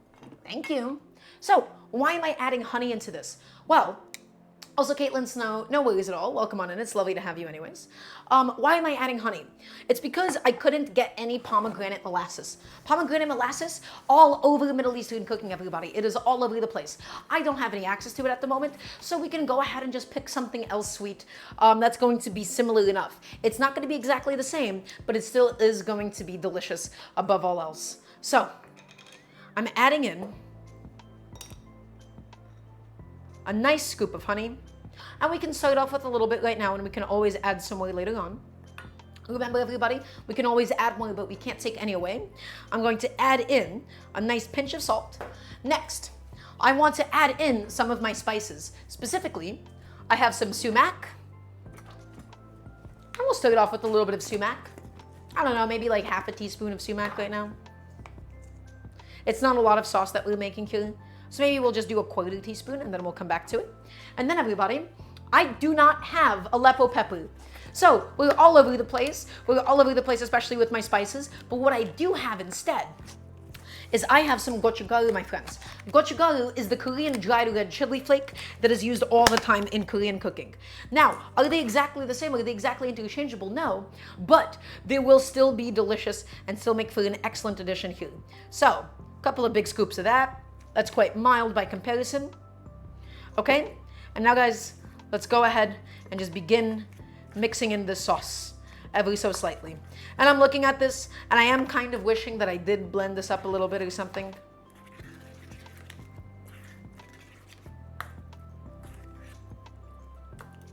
Thank you. So, why am I adding honey into this? Well, also, Caitlin's no worries at all. Welcome on in. It's lovely to have you anyways. Why am I adding honey? It's because I couldn't get any pomegranate molasses. Pomegranate molasses all over Middle Eastern cooking, everybody. It is all over the place. I don't have any access to it at the moment, so we can go ahead and just pick something else sweet that's going to be similar enough. It's not going to be exactly the same, but it still is going to be delicious above all else. So, I'm adding in a nice scoop of honey. And we can start off with a little bit right now, and we can always add some more later on. Remember, everybody, we can always add more, but we can't take any away. I'm going to add in a nice pinch of salt. Next, I want to add in some of my spices. Specifically, I have some sumac. And we'll start off with a little bit of sumac. I don't know, maybe like half a teaspoon of sumac right now. It's not a lot of sauce that we're making here, so maybe we'll just do a quarter teaspoon and then we'll come back to it. And then, everybody, I do not have Aleppo pepper. So we're all over the place. We're all over the place, especially with my spices. But what I do have instead is I have some gochugaru, my friends. Gochugaru is the Korean dried red chili flake that is used all the time in Korean cooking. Now, are they exactly the same? Are they exactly interchangeable? No, but they will still be delicious and still make for an excellent addition here. So, a couple of big scoops of that. That's quite mild by comparison. Okay, and now guys, let's go ahead and just begin mixing in this sauce ever so slightly. And I'm looking at this, and I am kind of wishing that I did blend this up a little bit or something.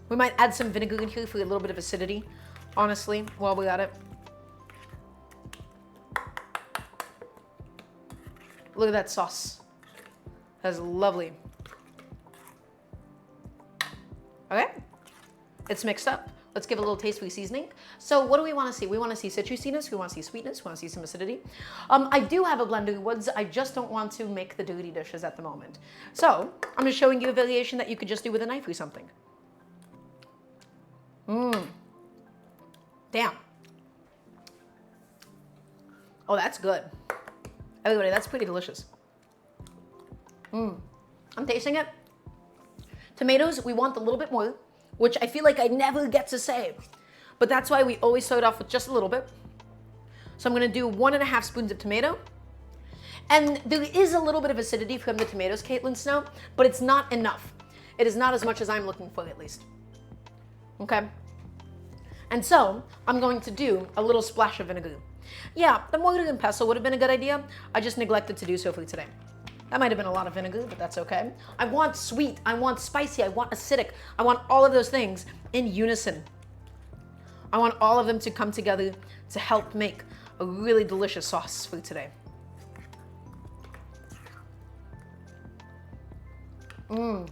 We might add some vinegar in here for a little bit of acidity, honestly, while we're at it. Look at that sauce. That's lovely. Okay, it's mixed up. Let's give it a little taste for seasoning. So what do we want to see? We want to see citrusiness, we want to see sweetness, we want to see some acidity. I do have a blender woods, I just don't want to make the dirty dishes at the moment. So I'm just showing you a variation that you could just do with a knife or something. Damn. Oh, that's good. Everybody, that's pretty delicious. I'm tasting it. Tomatoes, we want a little bit more, which I feel like I never get to say. But that's why we always start off with just a little bit. So I'm gonna do 1.5 spoons of tomato. And there is a little bit of acidity from the tomatoes, Caitlin Snow, but it's not enough. It is not as much as I'm looking for, at least. Okay? And so, I'm going to do a little splash of vinegar. Yeah, the mortar and pestle would have been a good idea. I just neglected to do so for today. That might have been a lot of vinegar, but that's okay. I want sweet, I want spicy, I want acidic. I want all of those things in unison. I want all of them to come together to help make a really delicious sauce for today. Oh,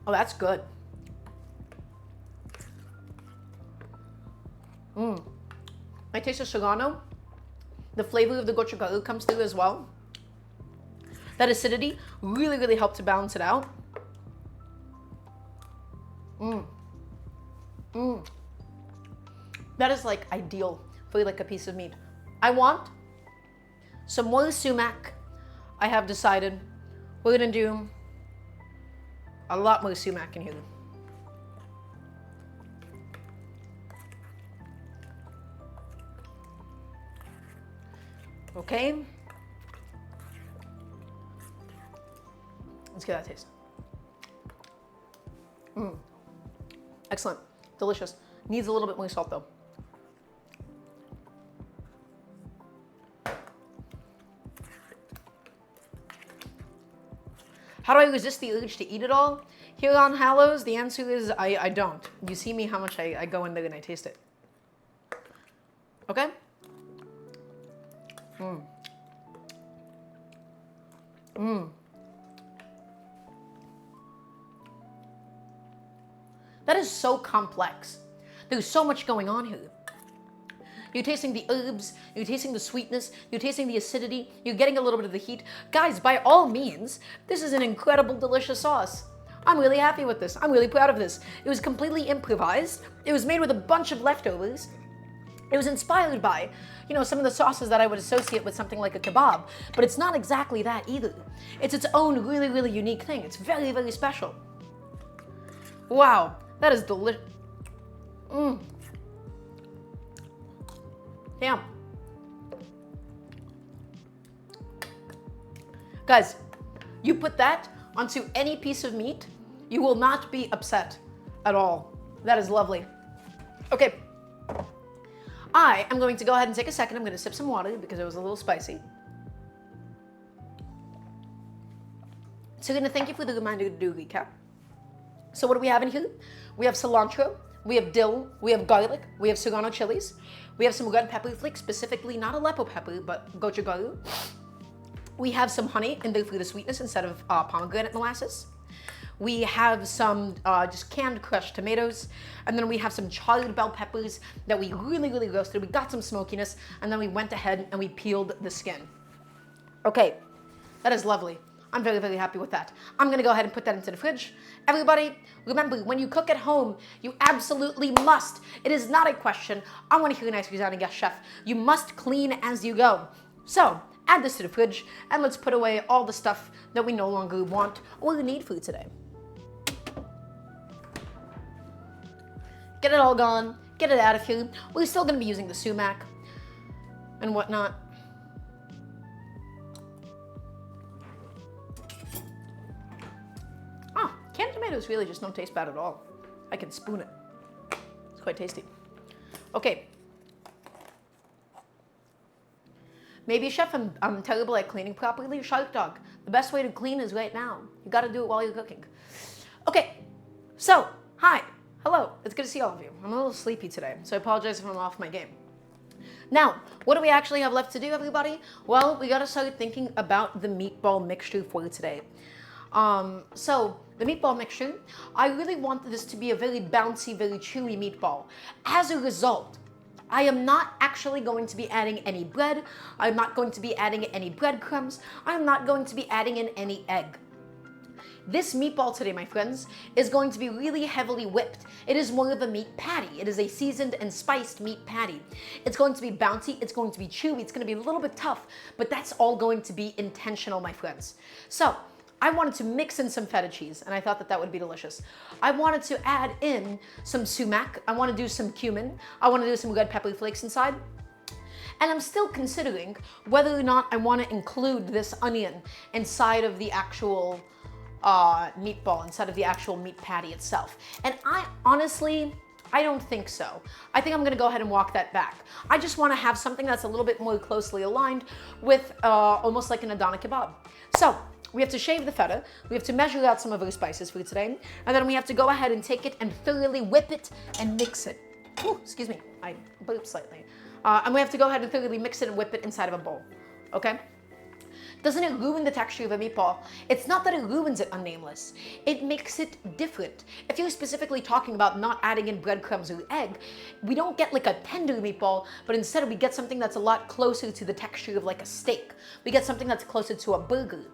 that's good. I taste the serrano. The flavor of the gochugaru comes through as well. That acidity really, really helped to balance it out. That is like ideal for like a piece of meat. I want some more sumac. I have decided we're gonna do a lot more sumac in here. Okay. Let's get that taste. Excellent. Delicious. Needs a little bit more salt though. How do I resist the urge to eat it all? Here on Hallows, the answer is I don't. You see me how much I go in there and I taste it. Okay? That is so complex. There's so much going on here. You're tasting the herbs, you're tasting the sweetness, you're tasting the acidity, you're getting a little bit of the heat. Guys, by all means, this is an incredible, delicious sauce. I'm really happy with this. I'm really proud of this. It was completely improvised. It was made with a bunch of leftovers. It was inspired by, you know, some of the sauces that I would associate with something like a kebab, but it's not exactly that either. It's its own really, really unique thing. It's very, very special. Wow, that is delicious. Damn. Guys, you put that onto any piece of meat, you will not be upset at all. That is lovely. Okay. I am going to go ahead and take a second. I'm going to sip some water because it was a little spicy. So I'm going to thank you for the reminder to do a recap. So what do we have in here? We have cilantro, we have dill, we have garlic, we have serrano chilies, we have some red pepper flakes, specifically not Aleppo pepper, but gochugaru. We have some honey in there for the sweetness instead of pomegranate molasses. We have some just canned crushed tomatoes, and then we have some charred bell peppers that we really, really roasted. We got some smokiness, and then we went ahead and we peeled the skin. Okay, that is lovely. I'm very, very happy with that. I'm gonna go ahead and put that into the fridge. Everybody, remember, when you cook at home, you absolutely must. It is not a question. I wanna hear a nice resounding yes, chef. You must clean as you go. So, add this to the fridge, and let's put away all the stuff that we no longer want or need for today. Get it all gone, get it out of here. We're still gonna be using the sumac and whatnot. Canned tomatoes really just don't taste bad at all. I can spoon it. It's quite tasty. Okay. Maybe, chef, I'm terrible at cleaning properly. Shark dog. The best way to clean is right now. You gotta do it while you're cooking. Okay. So, hi. Hello. It's good to see all of you. I'm a little sleepy today, so I apologize if I'm off my game. Now, what do we actually have left to do, everybody? Well, we gotta start thinking about the meatball mixture for today. So the meatball mixture, I really want this to be a very bouncy, very chewy meatball. As a result, I am not actually going to be adding any bread. I'm not going to be adding any breadcrumbs. I'm not going to be adding in any egg. This meatball today, my friends, is going to be really heavily whipped. It is more of a meat patty. It is a seasoned and spiced meat patty. It's going to be bouncy, it's going to be chewy, it's going to be a little bit tough, but that's all going to be intentional, my friends. So, I wanted to mix in some feta cheese, and I thought that that would be delicious. I wanted to add in some sumac. I want to do some cumin. I want to do some red pepper flakes inside. And I'm still considering whether or not I want to include this onion inside of the actual meatball, inside of the actual meat patty itself. And I honestly don't think so. I think I'm gonna go ahead and walk that back. I just wanna have something that's a little bit more closely aligned with almost like an Adana kebab. So, we have to shave the feta, we have to measure out some of our spices for today, and then we have to go ahead and take it and thoroughly whip it and mix it. Ooh, excuse me, I burped slightly. And we have to go ahead and thoroughly mix it and whip it inside of a bowl, okay? Doesn't it ruin the texture of a meatball? It's not that it ruins it on Nameless. It makes it different. If you're specifically talking about not adding in breadcrumbs or egg, we don't get like a tender meatball, but instead we get something that's a lot closer to the texture of like a steak. We get something that's closer to a burger.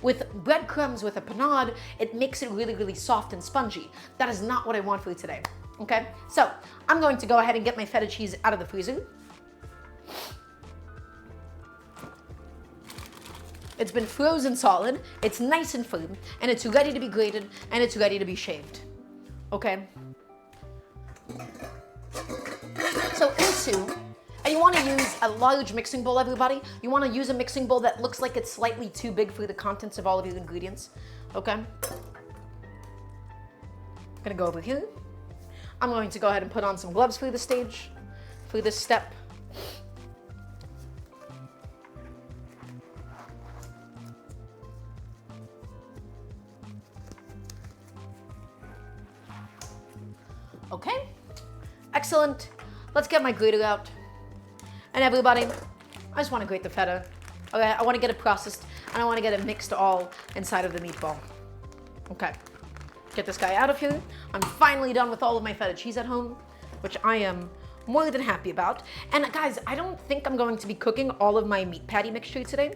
With breadcrumbs, with a panade, it makes it really, really soft and spongy. That is not what I want for today, okay? So, I'm going to go ahead and get my feta cheese out of the freezer. It's been frozen solid, it's nice and firm, and it's ready to be grated, and it's ready to be shaved. Okay? So and you want to use a large mixing bowl, everybody. You want to use a mixing bowl that looks like it's slightly too big for the contents of all of your ingredients. Okay? I'm gonna go over here. I'm going to go ahead and put on some gloves for this stage, for this step. Okay, excellent. Let's get my grater out. And everybody, I just want to grate the feta. Okay, I want to get it processed and I want to get it mixed all inside of the meatball. Okay, get this guy out of here. I'm finally done with all of my feta cheese at home, which I am more than happy about. And guys, I don't think I'm going to be cooking all of my meat patty mixture today.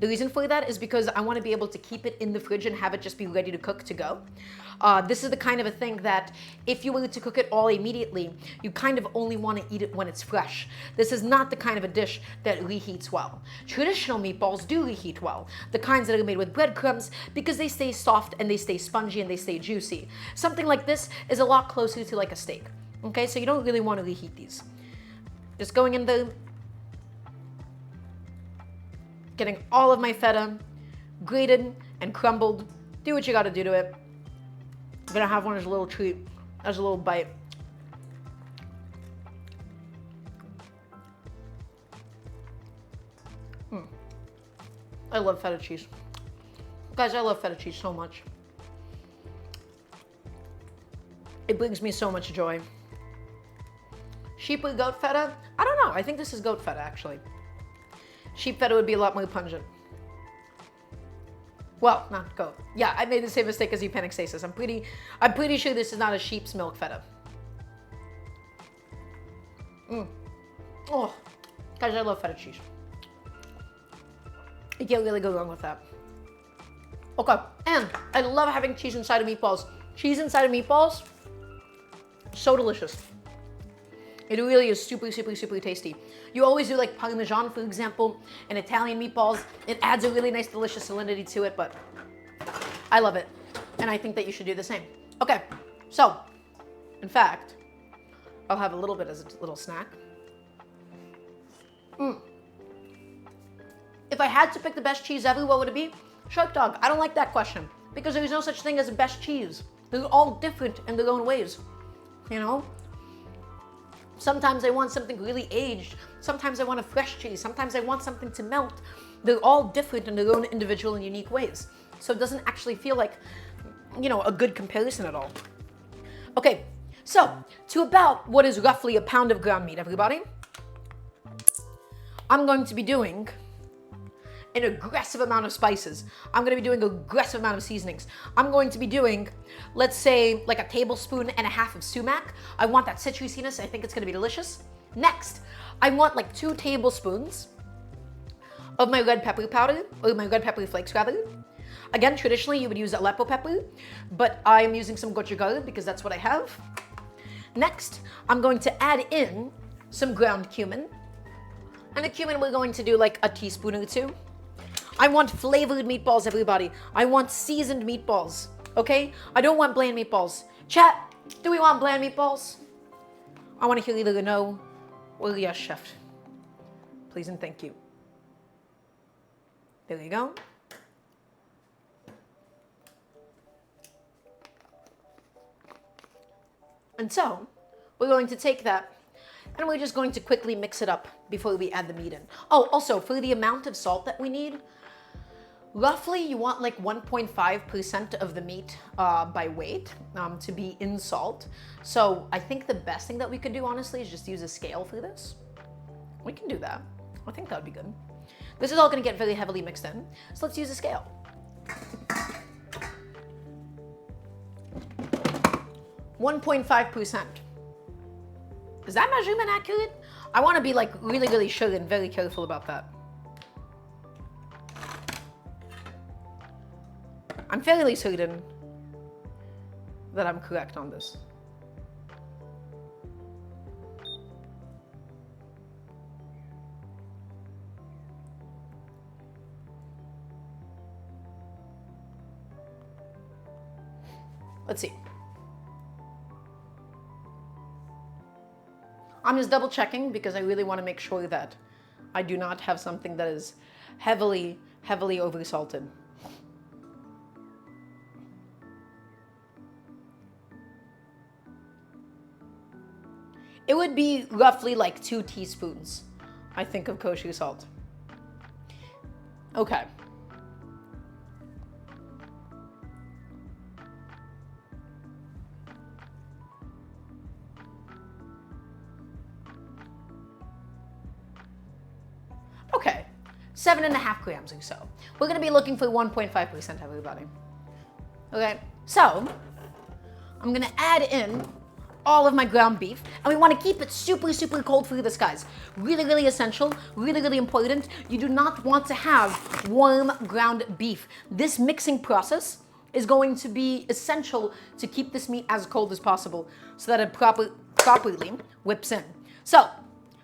The reason for that is because I want to be able to keep it in the fridge and have it just be ready to cook to go. This is the kind of a thing that if you were to cook it all immediately, you kind of only want to eat it when it's fresh. This is not the kind of a dish that reheats well. Traditional meatballs do reheat well, the kinds that are made with breadcrumbs, because they stay soft and they stay spongy and they stay juicy. Something like this is a lot closer to like a steak. Okay, so you don't really want to reheat these. Just going in there, getting all of my feta grated and crumbled. Do what you gotta do to it. I'm gonna have one as a little treat, as a little bite. I love feta cheese. Guys, I love feta cheese so much. It brings me so much joy. Sheep or goat feta? I don't know. I think this is goat feta, actually. Sheep feta would be a lot more pungent. Well, not goat. Yeah, I made the same mistake as epenixasis. I'm pretty sure this is not a sheep's milk feta. Oh, guys, I love feta cheese. You can't really go wrong with that. Okay, and I love having cheese inside of meatballs. Cheese inside of meatballs, so delicious. It really is super, super, super tasty. You always do like Parmesan, for example, and Italian meatballs. It adds a really nice, delicious salinity to it, but I love it. And I think that you should do the same. Okay, so, in fact, I'll have a little bit as a little snack. If I had to pick the best cheese ever, what would it be? Shark Dog. I don't like that question because there's no such thing as a best cheese. They're all different in their own ways, you know? Sometimes I want something really aged. Sometimes I want a fresh cheese. Sometimes I want something to melt. They're all different in their own individual and unique ways. So it doesn't actually feel like, you know, a good comparison at all. Okay, so to about what is roughly a pound of ground meat, everybody, I'm going to be doing an aggressive amount of spices. I'm gonna be doing an aggressive amount of seasonings. I'm going to be doing, let's say, like a tablespoon and a half of sumac. I want that citrusiness. I think it's gonna be delicious. Next, I want like 2 tablespoons of my red pepper powder, or my red pepper flakes rather. Again, traditionally you would use Aleppo pepper, but I'm using some gochugaru because that's what I have. Next, I'm going to add in some ground cumin. And the cumin we're going to do like a teaspoon or 2. I want flavored meatballs, everybody. I want seasoned meatballs, okay? I don't want bland meatballs. Chat, do we want bland meatballs? I want to hear either a no or a yes, chef. Please and thank you. There you go. And so, we're going to take that and we're just going to quickly mix it up before we add the meat in. Oh, also, for the amount of salt that we need, roughly you want like 1.5% of the meat by weight to be in salt. So I think the best thing that we could do, honestly, is just use a scale for this. We can do that. I think that would be good. This is all going to get very heavily mixed in, so let's use a scale. 1.5%. Is that measurement accurate? I want to be like really, really sure and very careful about that. I'm fairly certain that I'm correct on this. Let's see. I'm just double checking because I really want to make sure that I do not have something that is heavily, heavily oversalted. It would be roughly like 2 teaspoons, I think, of kosher salt. Okay. Okay, 7.5 grams or so. We're gonna be looking for 1.5%, everybody. Okay, so I'm gonna add in all of my ground beef, and we want to keep it super, super cold for this, guys. Really, really essential, really, really important. You do not want to have warm ground beef. This mixing process is going to be essential to keep this meat as cold as possible so that it properly whips in. So,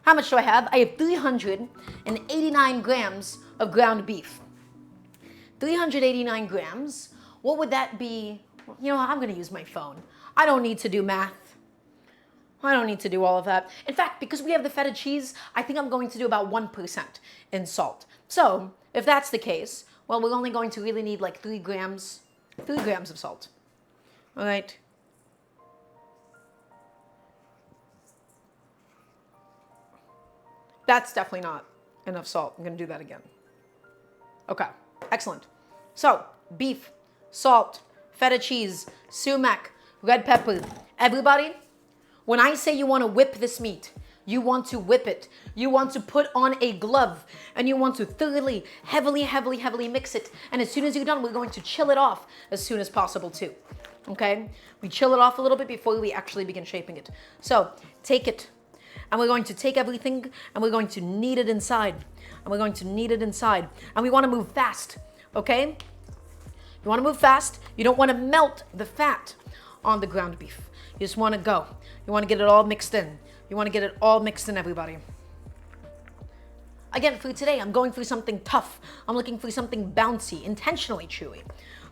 how much do I have? I have 389 grams of ground beef. 389 grams. What would that be? You know, I'm going to use my phone. I don't need to do math. I don't need to do all of that. In fact, because we have the feta cheese, I think I'm going to do about 1% in salt. So, if that's the case, well, we're only going to really need like 3 grams of salt. All right. That's definitely not enough salt. I'm going to do that again. Okay, excellent. So, beef, salt, feta cheese, sumac, red pepper. Everybody, when I say you want to whip this meat, you want to whip it. You want to put on a glove and you want to thoroughly, heavily mix it. And as soon as you're done, we're going to chill it off as soon as possible too. Okay? We chill it off a little bit before we actually begin shaping it. So, take it. And we're going to take everything and we're going to knead it inside. And we're going to knead it inside. And we want to move fast. Okay? You want to move fast. You don't want to melt the fat on the ground beef. You just want to go. You want to get it all mixed in. You want to get it all mixed in, everybody. Again, for today, I'm going for something tough. I'm looking for something bouncy, intentionally chewy,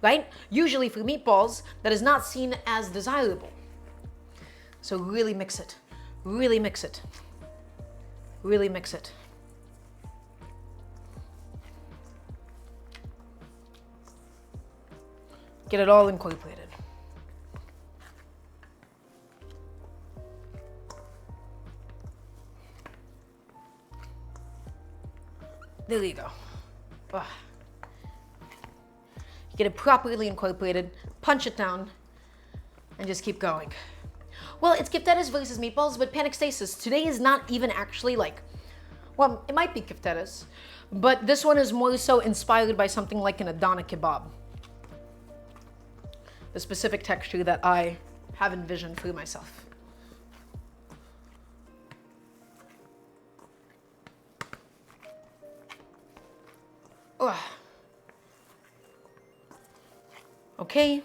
right? Usually for meatballs, that is not seen as desirable. So really mix it. Really mix it. Really mix it. Get it all incorporated. There you go. Ugh. Get it properly incorporated, punch it down, and just keep going. Well, it's koftetas versus meatballs, but panic stasis. Today is not even actually like, well, it might be koftetas, but this one is more so inspired by something like an Adana kebab. The specific texture that I have envisioned for myself. Ugh. Okay,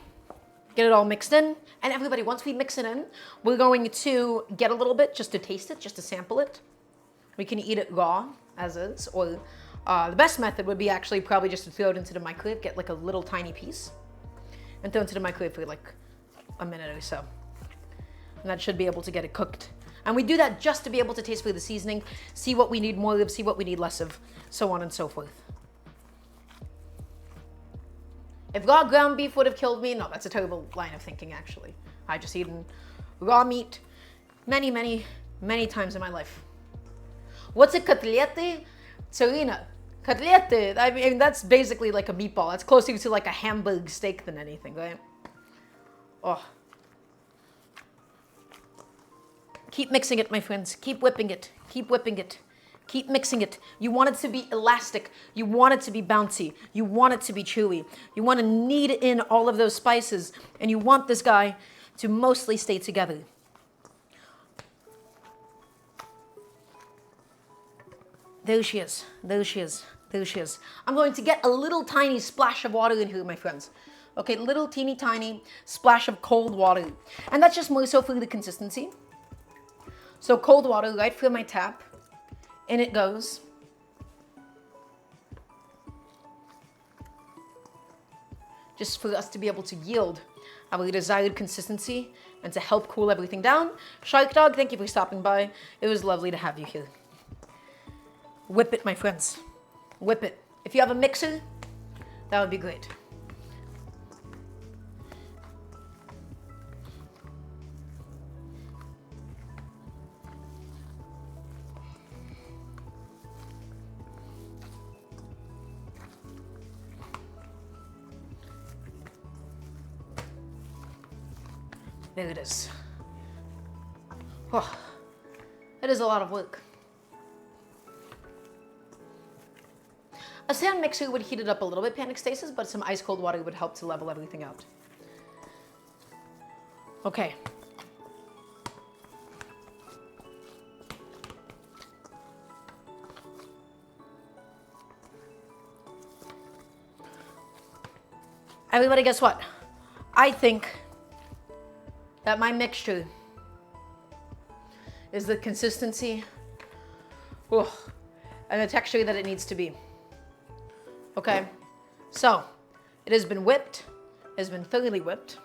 get it all mixed in. And everybody, once we mix it in, we're going to get a little bit just to taste it, just to sample it. We can eat it raw, as is, or the best method would be actually probably just to throw it into the microwave, get like a little tiny piece, and throw it into the microwave for like a minute or so. And that should be able to get it cooked. And we do that just to be able to taste for the seasoning, see what we need more of, see what we need less of, so on and so forth. If raw ground beef would have killed me, no, that's a terrible line of thinking, actually. I've just eaten raw meat many, many, many times in my life. What's a kotlete? Serena, kotlete, I mean, that's basically like a meatball. That's closer to like a Hamburg steak than anything, right? Oh. Keep mixing it, my friends. Keep whipping it. Keep whipping it. Keep mixing it. You want it to be elastic. You want it to be bouncy. You want it to be chewy. You want to knead in all of those spices, and you want this guy to mostly stay together. There she is. There she is. There she is. I'm going to get a little tiny splash of water in here, my friends. Okay, little teeny tiny splash of cold water. And that's just more so for the consistency. So cold water right from my tap. In it goes. Just for us to be able to yield our desired consistency and to help cool everything down. Shark Dog, thank you for stopping by. It was lovely to have you here. Whip it, my friends. Whip it. If you have a mixer, that would be great. There it is. Oh, it is a lot of work. A sand mixer would heat it up a little bit, panic stasis, but some ice cold water would help to level everything out. Okay. Everybody, guess what? I think that my mixture is the consistency and the texture that it needs to be. Okay, so it has been whipped, it has been thoroughly whipped.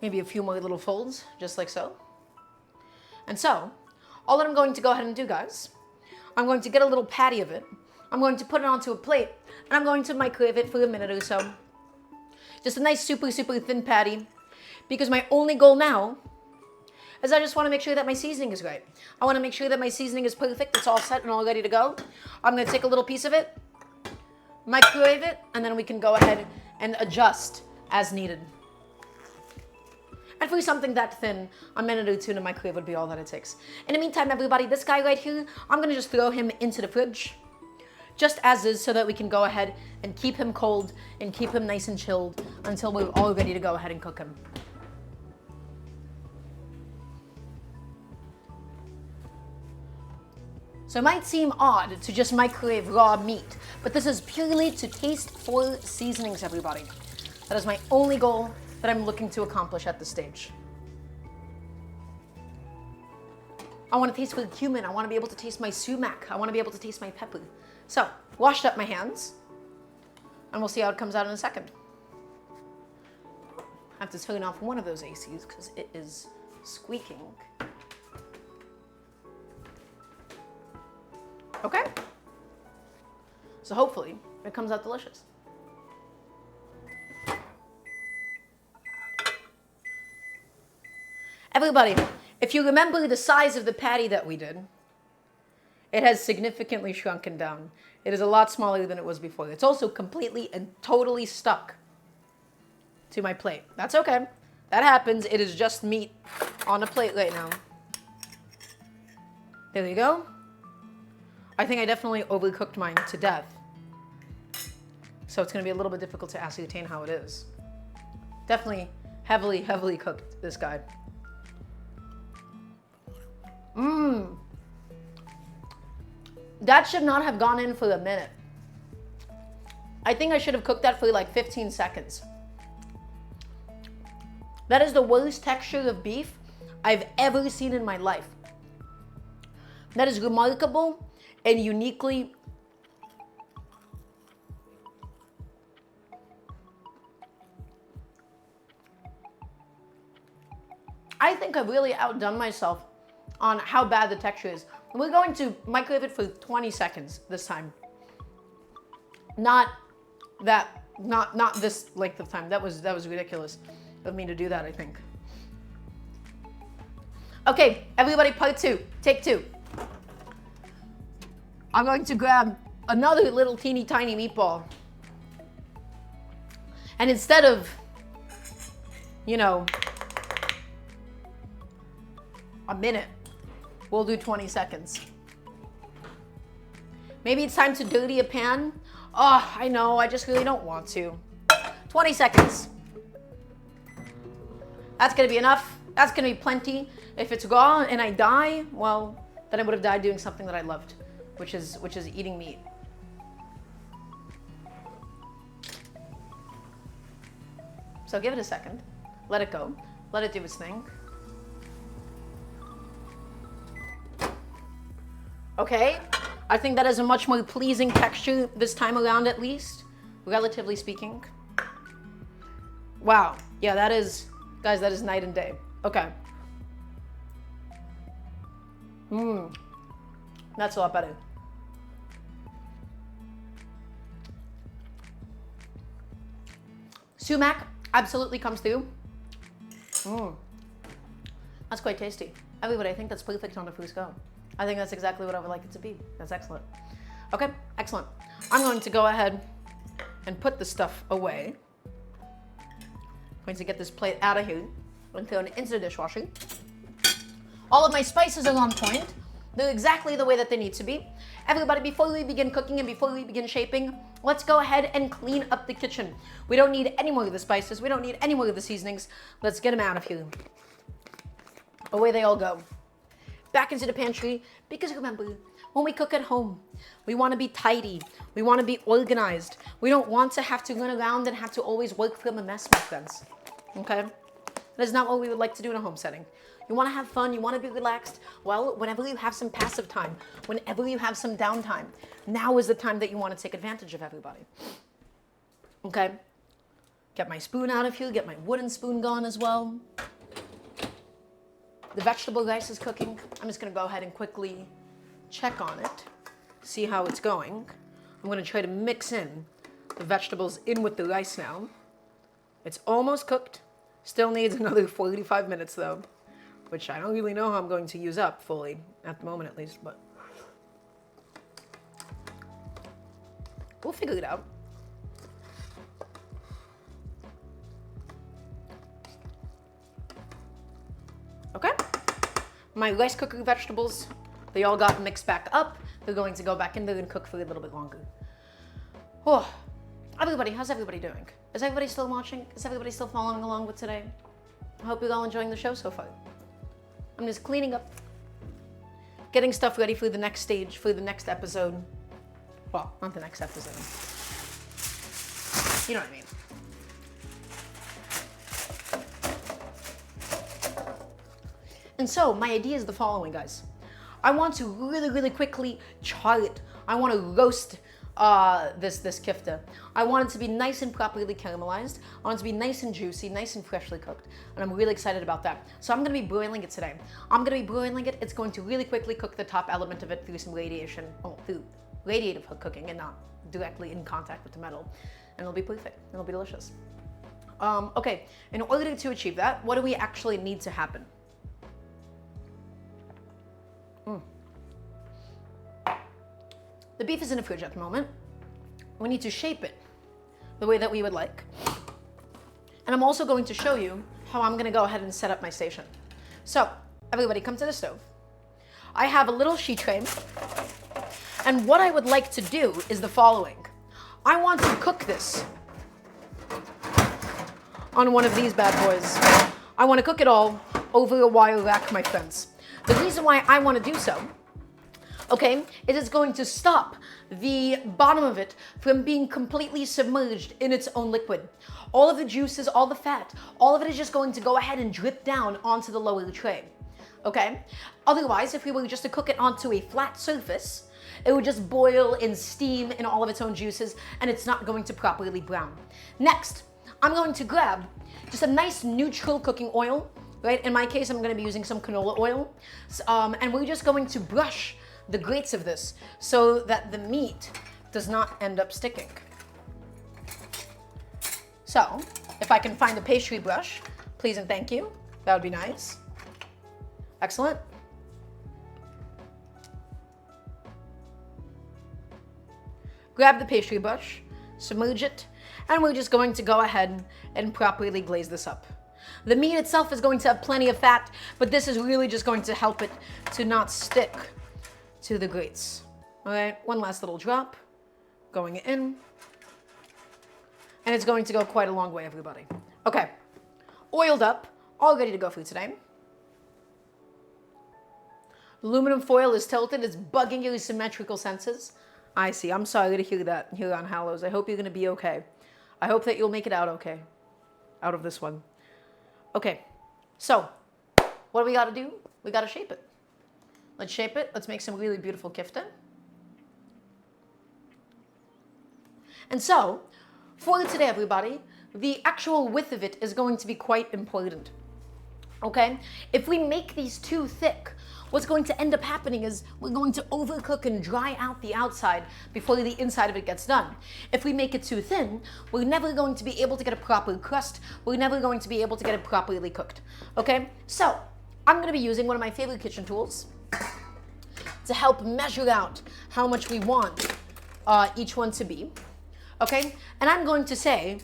Maybe a few more little folds, just like so. And so, all that I'm going to go ahead and do, guys, I'm going to get a little patty of it. I'm going to put it onto a plate, and I'm going to microwave it for a minute or so. Just a nice, super, super thin patty, because my only goal now is I just want to make sure that my seasoning is right. I want to make sure that my seasoning is perfect, it's all set and all ready to go. I'm going to take a little piece of it, microwave it, and then we can go ahead and adjust as needed. And for something that thin, a minute or two in the microwave would be all that it takes. In the meantime, everybody, this guy right here, I'm going to just throw him into the fridge. just as is, so that we can go ahead and keep him cold and keep him nice and chilled until we're all ready to go ahead and cook him. So it might seem odd to just microwave raw meat, but this is purely to taste for seasonings, everybody. That is my only goal that I'm looking to accomplish at this stage. I want to taste for cumin. I want to be able to taste my sumac. I want to be able to taste my pepper. So, washed up my hands, and we'll see how it comes out in a second. I have to turn off one of those ACs because it is squeaking. Okay? So hopefully it comes out delicious. Everybody, if you remember the size of the patty that we did, it has significantly shrunken down. It is a lot smaller than it was before. It's also completely and totally stuck to my plate. That's okay. That happens. It is just meat on a plate right now. There you go. I think I definitely overcooked mine to death. So it's going to be a little bit difficult to ascertain how it is. Definitely heavily, heavily cooked, this guy. That should not have gone in for a minute. I think I should have cooked that for like 15 seconds. That is the worst texture of beef I've ever seen in my life. That is remarkable and uniquely I think I've really outdone myself on how bad the texture is. We're going to microwave it for 20 seconds this time. Not this length of time. That was ridiculous of me to do that, I think. Okay, everybody, part two, take two. I'm going to grab another little teeny tiny meatball. And instead of, you know, a minute, we'll do 20 seconds. Maybe it's time to dirty a pan. Oh, I know, I just really don't want to. 20 seconds. That's gonna be enough. That's gonna be plenty. If it's raw and I die, well, then I would have died doing something that I loved, which is eating meat. So give it a second. Let it go. Let it do its thing. Okay, I think that is a much more pleasing texture this time around, at least, relatively speaking. Wow, yeah, that is, guys, that is night and day. Okay. That's a lot better. Sumac absolutely comes through. That's quite tasty. Everybody, I think that's perfect on a first go. I think that's exactly what I would like it to be. That's excellent. Okay, excellent. I'm going to go ahead and put this stuff away. I'm going to get this plate out of here and throw it into the dishwasher. All of my spices are on point. They're exactly the way that they need to be. Everybody, before we begin cooking and before we begin shaping, let's go ahead and clean up the kitchen. We don't need any more of the spices. We don't need any more of the seasonings. Let's get them out of here. Away they all go. Back into the pantry, because remember, when we cook at home, we want to be tidy. We want to be organized. We don't want to have to run around and have to always work from a mess, my friends. Okay? That is not what we would like to do in a home setting. You want to have fun, you want to be relaxed. Well, whenever you have some passive time, whenever you have some downtime, now is the time that you want to take advantage of, everybody. Okay? Get my spoon out of here, get my wooden spoon gone as well. The vegetable rice is cooking. I'm just gonna go ahead and quickly check on it, see how it's going. I'm gonna try to mix in the vegetables in with the rice now. It's almost cooked. Still needs another 45 minutes though, which I don't really know how I'm going to use up fully, at the moment at least, but we'll figure it out. Okay, my rice cooker vegetables, they all got mixed back up. They're going to go back in there and cook for a little bit longer. Oh, everybody, how's everybody doing? Is everybody still watching? Is everybody still following along with today? I hope you're all enjoying the show so far. I'm just cleaning up, getting stuff ready for the next stage, for the next episode. Well, not the next episode. You know what I mean. And so my idea is the following, guys. I want to really, really quickly char it. I want to roast this kofte. I want it to be nice and properly caramelized. I want it to be nice and juicy, nice and freshly cooked. And I'm really excited about that. So I'm going to be broiling it today. I'm going to be broiling it. It's going to really quickly cook the top element of it through some radiation, through radiative cooking and not directly in contact with the metal. And it'll be perfect. It'll be delicious. Okay, in order to achieve that, what do we actually need to happen? The beef is in the fridge at the moment. We need to shape it the way that we would like. And I'm also going to show you how I'm gonna go ahead and set up my station. So, everybody come to the stove. I have a little sheet tray. And what I would like to do is the following. I want to cook this on one of these bad boys. I want to cook it all over a wire rack, my friends. The reason why I want to do so, okay, it is going to stop the bottom of it from being completely submerged in its own liquid. All of the juices, all the fat, all of it is just going to go ahead and drip down onto the lower tray, okay? Otherwise, if we were just to cook it onto a flat surface, it would just boil and steam in all of its own juices, and it's not going to properly brown. Next, I'm going to grab just a nice neutral cooking oil, right? In my case, I'm going to be using some canola oil, and we're just going to brush the grates of this so that the meat does not end up sticking. So, if I can find a pastry brush, please and thank you. That would be nice. Excellent. Grab the pastry brush, submerge it, and we're just going to go ahead and properly glaze this up. The meat itself is going to have plenty of fat, but this is really just going to help it to not stick to the grates. All right, one last little drop going in. And it's going to go quite a long way, everybody. Okay, oiled up, all ready to go for today. Aluminum foil is tilted, it's bugging your symmetrical senses. I see, I'm sorry to hear that here on Hallows. I hope you're gonna be okay. I hope that you'll make it out okay, out of this one. Okay, so what do we gotta do? We gotta shape it. Let's shape it. Let's make some really beautiful kofte. And so, for today, everybody, the actual width of it is going to be quite important. Okay? If we make these too thick, what's going to end up happening is we're going to overcook and dry out the outside before the inside of it gets done. If we make it too thin, we're never going to be able to get a proper crust. We're never going to be able to get it properly cooked. Okay? So, I'm going to be using one of my favorite kitchen tools to help measure out how much we want each one to be, okay? And I'm going to say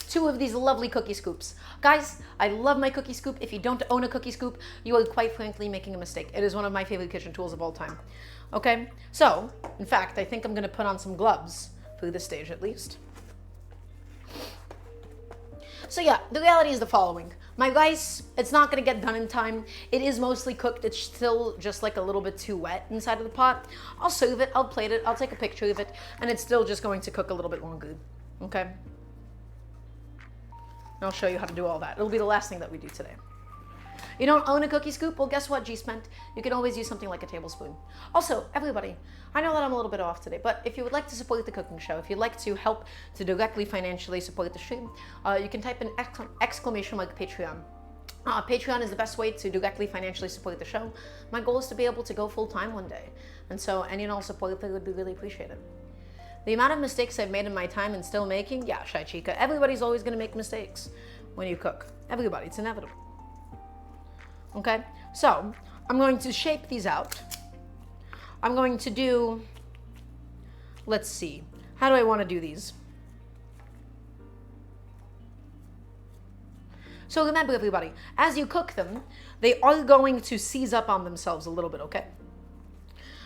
2 of these lovely cookie scoops. Guys, I love my cookie scoop. If you don't own a cookie scoop, you are quite frankly making a mistake. It is one of my favorite kitchen tools of all time, okay? So, in fact, I think I'm gonna put on some gloves for this stage at least. So yeah, the reality is the following. My rice, it's not gonna get done in time. It is mostly cooked. It's still just like a little bit too wet inside of the pot. I'll serve it, I'll plate it, I'll take a picture of it, and it's still just going to cook a little bit longer, okay? And I'll show you how to do all that. It'll be the last thing that we do today. You don't own a cookie scoop? Well, guess what, G-Spent? You can always use something like a tablespoon. Also, everybody, I know that I'm a little bit off today, but if you would like to support the cooking show, if you'd like to help to directly financially support the stream, you can type in exclamation mark Patreon. Patreon is the best way to directly financially support the show. My goal is to be able to go full-time one day, and so any and all support there would be really appreciated. The amount of mistakes I've made in my time and still making, yeah, Shy Chica, everybody's always going to make mistakes when you cook. Everybody, it's inevitable. Okay, so I'm going to shape these out. I'm going to do, let's see, how do I want to do these? So remember, everybody, as you cook them, they are going to seize up on themselves a little bit, okay?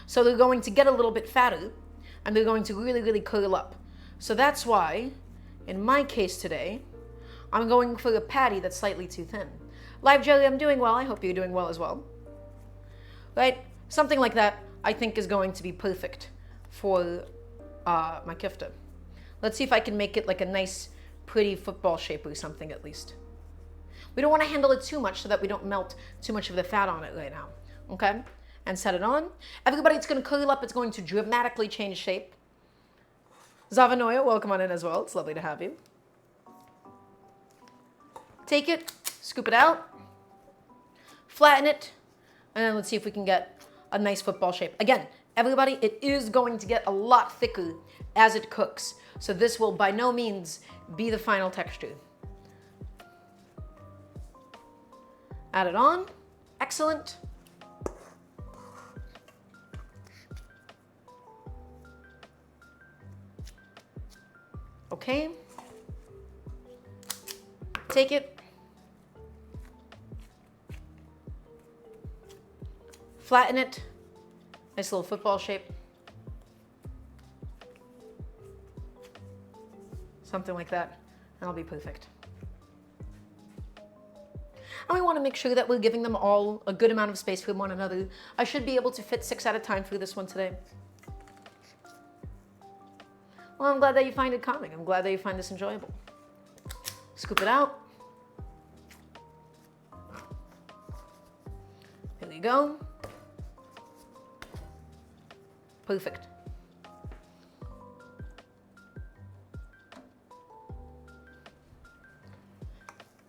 So they're going to get a little bit fatter and they're going to really, really curl up. So that's why, in my case today, I'm going for a patty that's slightly too thin. Live Jelly, I'm doing well. I hope you're doing well as well. Right? Something like that, I think, is going to be perfect for my kofte. Let's see if I can make it like a nice, pretty football shape or something at least. We don't want to handle it too much so that we don't melt too much of the fat on it right now. Okay? And set it on. Everybody, it's going to curl up. It's going to dramatically change shape. Zavanoya, welcome on in as well. It's lovely to have you. Take it, scoop it out, flatten it, and then let's see if we can get a nice football shape. Again, everybody, it is going to get a lot thicker as it cooks. So this will by no means be the final texture. Add it on. Excellent. Okay. Take it. Flatten it. Nice little football shape. Something like that. And it'll be perfect. And we want to make sure that we're giving them all a good amount of space from one another. I should be able to fit 6 at a time through this one today. Well, I'm glad that you find it calming. I'm glad that you find this enjoyable. Scoop it out. Here we go. Perfect.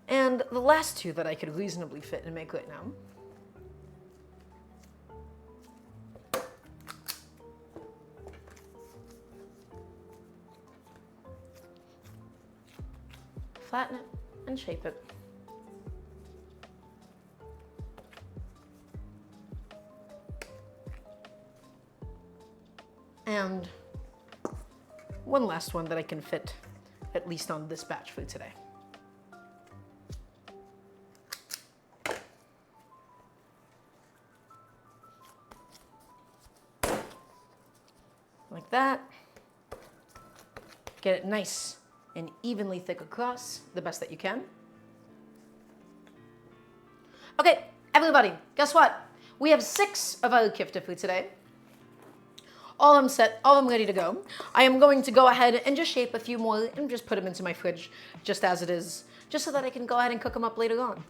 And the last 2 that I could reasonably fit and make right now. Flatten it and shape it. And one last one that I can fit, at least on this batch for today. Like that. Get it nice and evenly thick across, the best that you can. Okay, everybody, guess what? We have 6 of our kofte for today. All of them set, all of them ready to go. I am going to go ahead and just shape a few more and just put them into my fridge just as it is, just so that I can go ahead and cook them up later on.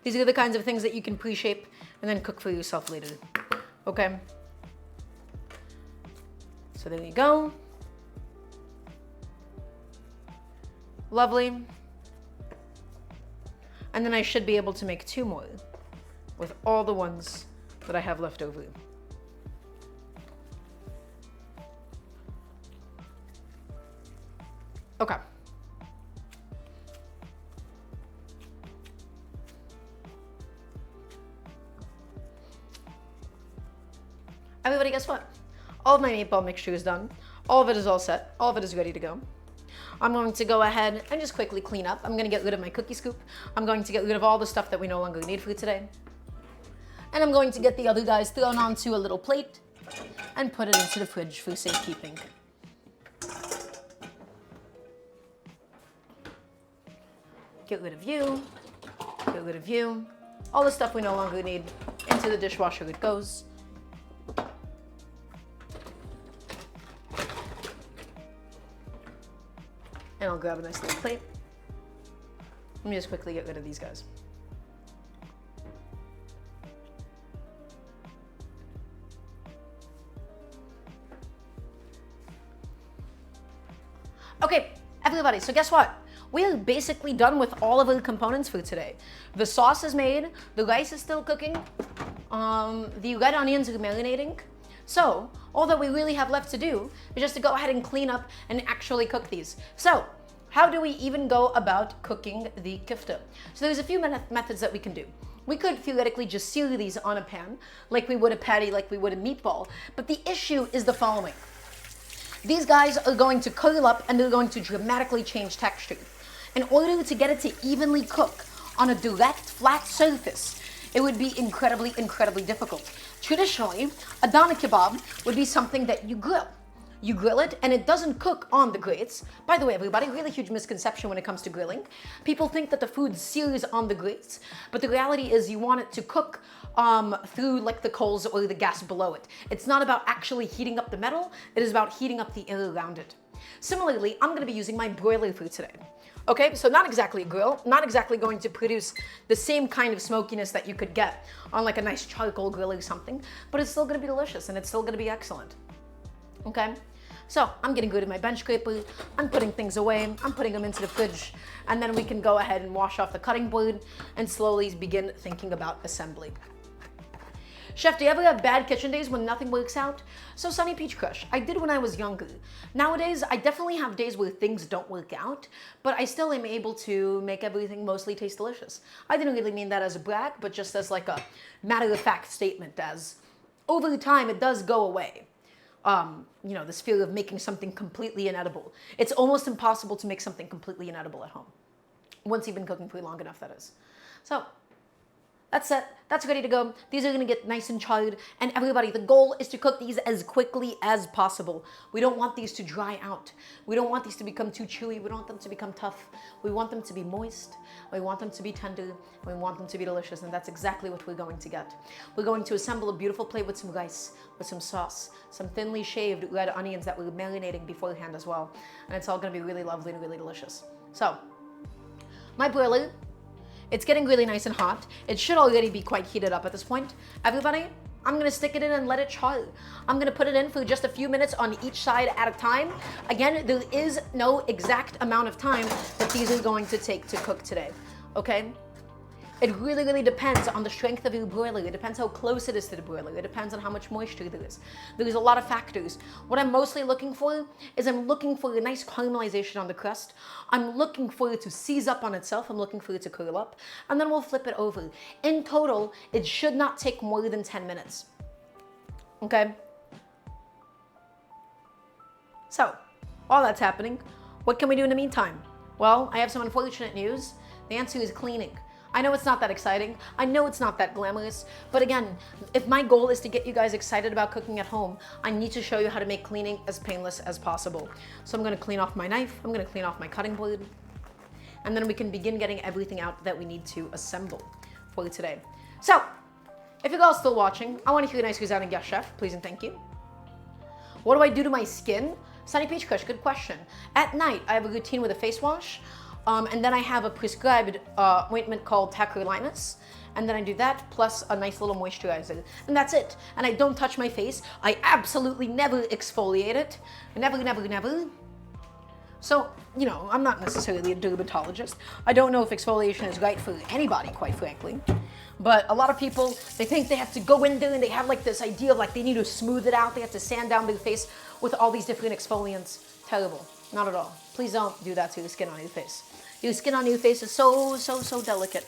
These are the kinds of things that you can pre-shape and then cook for yourself later. Okay? So there you go. Lovely. And then I should be able to make 2 more with all the ones that I have left over. Okay. Everybody, guess what? All of my meatball mixture is done. All of it is all set. All of it is ready to go. I'm going to go ahead and just quickly clean up. I'm going to get rid of my cookie scoop. I'm going to get rid of all the stuff that we no longer need for today. And I'm going to get the other guys thrown onto a little plate and put it into the fridge for safekeeping. Get rid of you, get rid of you. All the stuff we no longer need, into the dishwasher it goes. And I'll grab a nice little plate. Let me just quickly get rid of these guys. Okay, everybody, so guess what? We are basically done with all of the components for today. The sauce is made, the rice is still cooking, the red onions are marinating. So, all that we really have left to do is just to go ahead and clean up and actually cook these. So, how do we even go about cooking the kofte? So there's a few methods that we can do. We could theoretically just sear these on a pan, like we would a patty, like we would a meatball. But the issue is the following. These guys are going to curl up and they're going to dramatically change texture. In order to get it to evenly cook on a direct, flat surface, it would be incredibly, incredibly difficult. Traditionally, a doner kebab would be something that you grill. You grill it and it doesn't cook on the grates. By the way, everybody, really huge misconception when it comes to grilling. People think that the food sears on the grates, but the reality is you want it to cook through like the coals or the gas below it. It's not about actually heating up the metal, it is about heating up the air around it. Similarly, I'm gonna be using my broiler for today. Okay, so not exactly a grill, not exactly going to produce the same kind of smokiness that you could get on like a nice charcoal grill or something, but it's still gonna be delicious and it's still gonna be excellent. Okay, so I'm getting rid of my bench scraper, I'm putting things away, I'm putting them into the fridge, and then we can go ahead and wash off the cutting board and slowly begin thinking about assembly. Chef, do you ever have bad kitchen days when nothing works out? So Sunny Peach Crush, I did when I was younger. Nowadays, I definitely have days where things don't work out, but I still am able to make everything mostly taste delicious. I didn't really mean that as a brag, but just as like a matter-of-fact statement, as over time it does go away. You know, this fear of making something completely inedible. It's almost impossible to make something completely inedible at home. Once you've been cooking for long enough, that is. So, that's it. That's ready to go. These are gonna get nice and charred. And everybody, the goal is to cook these as quickly as possible. We don't want these to dry out. We don't want these to become too chewy. We don't want them to become tough. We want them to be moist. We want them to be tender. We want them to be delicious. And that's exactly what we're going to get. We're going to assemble a beautiful plate with some rice, with some sauce, some thinly shaved red onions that we're marinating beforehand as well. And it's all gonna be really lovely and really delicious. So, my broiler, it's getting really nice and hot. It should already be quite heated up at this point. Everybody, I'm gonna stick it in and let it char. I'm gonna put it in for just a few minutes on each side at a time. Again, there is no exact amount of time that these are going to take to cook today, okay? It really, really depends on the strength of your broiler. It depends how close it is to the broiler. It depends on how much moisture there is. There's a lot of factors. What I'm mostly looking for is I'm looking for a nice caramelization on the crust. I'm looking for it to seize up on itself. I'm looking for it to curl up. And then we'll flip it over. In total, it should not take more than 10 minutes. Okay? So, while that's happening, what can we do in the meantime? Well, I have some unfortunate news. The answer is cleaning. I know it's not that exciting. I know it's not that glamorous. But again, if my goal is to get you guys excited about cooking at home, I need to show you how to make cleaning as painless as possible. So I'm gonna clean off my knife, I'm gonna clean off my cutting board, and then we can begin getting everything out that we need to assemble for today. So, if you're all still watching, I wanna hear a nice resounding yes, chef, please and thank you. What do I do to my skin? Sunny Peach Kush, good question. At night, I have a routine with a face wash. And then I have a prescribed ointment called tacrolimus, and then I do that plus a nice little moisturizer, and that's it. And I don't touch my face. I absolutely never exfoliate it. Never, never, never. So, you know, I'm not necessarily a dermatologist. I don't know if exfoliation is right for anybody, quite frankly. But a lot of people, they think they have to go in there and they have like this idea of like they need to smooth it out. They have to sand down their face with all these different exfoliants. Terrible. Not at all. Please don't do that to your skin on your face. Your skin on your face is so, so, so delicate.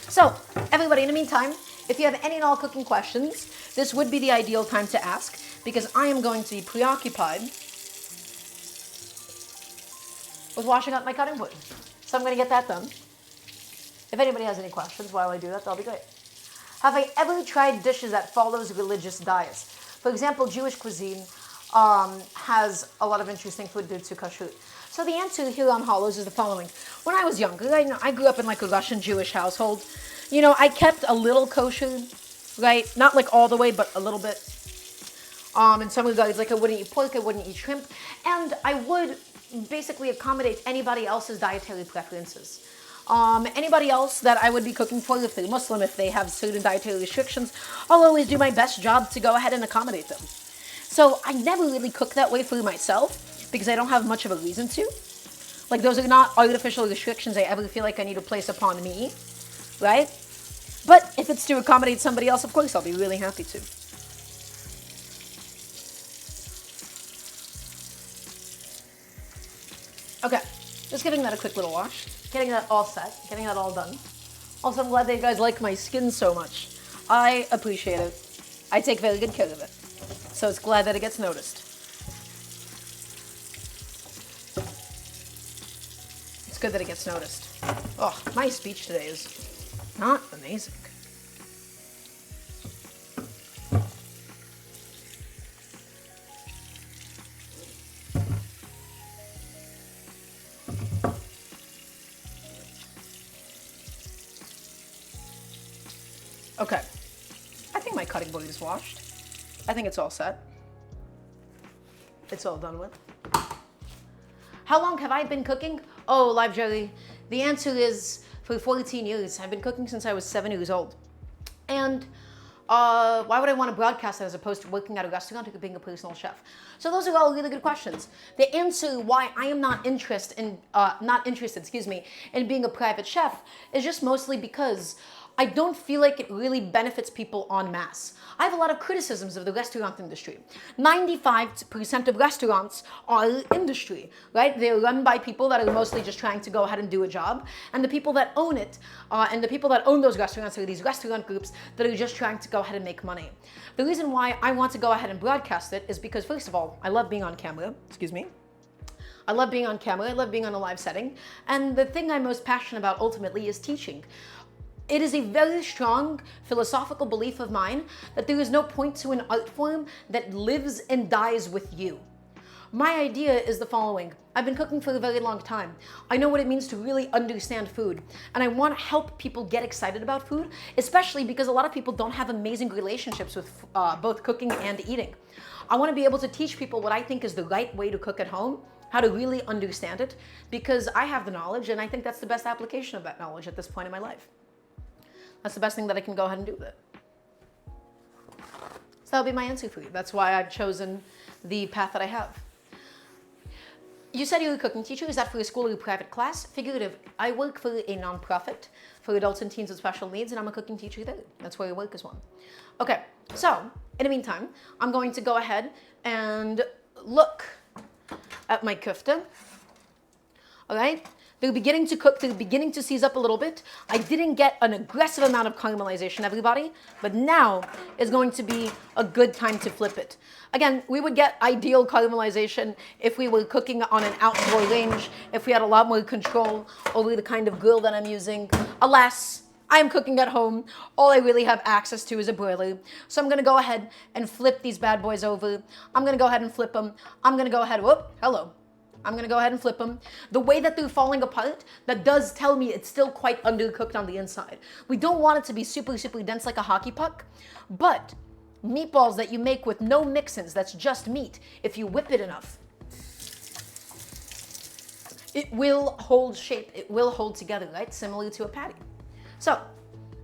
So, everybody, in the meantime, if you have any and all cooking questions, this would be the ideal time to ask because I am going to be preoccupied with washing up my cutting board. So I'm going to get that done. If anybody has any questions while I do that, that'll be great. Have I ever tried dishes that follows religious diets? For example, Jewish cuisine has a lot of interesting food due to kashrut. So the answer here on Hollows is the following. When I was younger, I grew up in like a Russian Jewish household. You know, I kept a little kosher, right? Not like all the way, but a little bit. In some regards, like I wouldn't eat pork, I wouldn't eat shrimp, and I would basically accommodate anybody else's dietary preferences. Anybody else that I would be cooking for, if they're Muslim, if they have certain dietary restrictions, I'll always do my best job to go ahead and accommodate them. So I never really cook that way for myself because I don't have much of a reason to. Like those are not artificial restrictions I ever feel like I need to place upon me, right? But if it's to accommodate somebody else, of course, I'll be really happy to. Okay, just giving that a quick little wash, getting that all set, getting that all done. Also, I'm glad that you guys like my skin so much. I appreciate it. I take very good care of it. So it's glad that it gets noticed. It's good that it gets noticed. Oh, my speech today is not amazing. Okay, I think my cutting board is washed. I think it's all set. It's all done with. How long have I been cooking? Oh, Live Jelly, the answer is for 14 years. I've been cooking since I was 7 years old. And why would I want to broadcast that as opposed to working at a restaurant or being a personal chef? So those are all really good questions. The answer why I am not interested, in being a private chef is just mostly because I don't feel like it really benefits people en masse. I have a lot of criticisms of the restaurant industry. 95% of restaurants are industry, right? They're run by people that are mostly just trying to go ahead and do a job. And the people that own it, and the people that own those restaurants are these restaurant groups that are just trying to go ahead and make money. The reason why I want to go ahead and broadcast it is because, first of all, I love being on camera. Excuse me. I love being on camera. I love being on a live setting. And the thing I'm most passionate about ultimately is teaching. It is a very strong philosophical belief of mine that there is no point to an art form that lives and dies with you. My idea is the following. I've been cooking for a very long time. I know what it means to really understand food, and I want to help people get excited about food, especially because a lot of people don't have amazing relationships with both cooking and eating. I want to be able to teach people what I think is the right way to cook at home, how to really understand it, because I have the knowledge, and I think that's the best application of that knowledge at this point in my life. That's the best thing that I can go ahead and do with it. So that'll be my answer for you. That's why I've chosen the path that I have. You said you're a cooking teacher. Is that for a school or a private class? Figurative. I work for a nonprofit for adults and teens with special needs, and I'm a cooking teacher there. That's where I work as one. Okay, so in the meantime, I'm going to go ahead and look at my kofte. All right? They're beginning to cook, they're beginning to seize up a little bit. I didn't get an aggressive amount of caramelization, everybody, but now is going to be a good time to flip it. Again, we would get ideal caramelization if we were cooking on an outdoor range, if we had a lot more control over the kind of grill that I'm using. Alas, I am cooking at home. All I really have access to is a broiler. So I'm gonna go ahead and flip these bad boys over. I'm gonna go ahead and flip them. I'm gonna go ahead, whoop, hello. I'm gonna go ahead and flip them. The way that they're falling apart, that does tell me it's still quite undercooked on the inside. We don't want it to be super, super dense like a hockey puck, but meatballs that you make with no mix-ins, that's just meat, if you whip it enough, it will hold shape, it will hold together, right? Similar to a patty. So,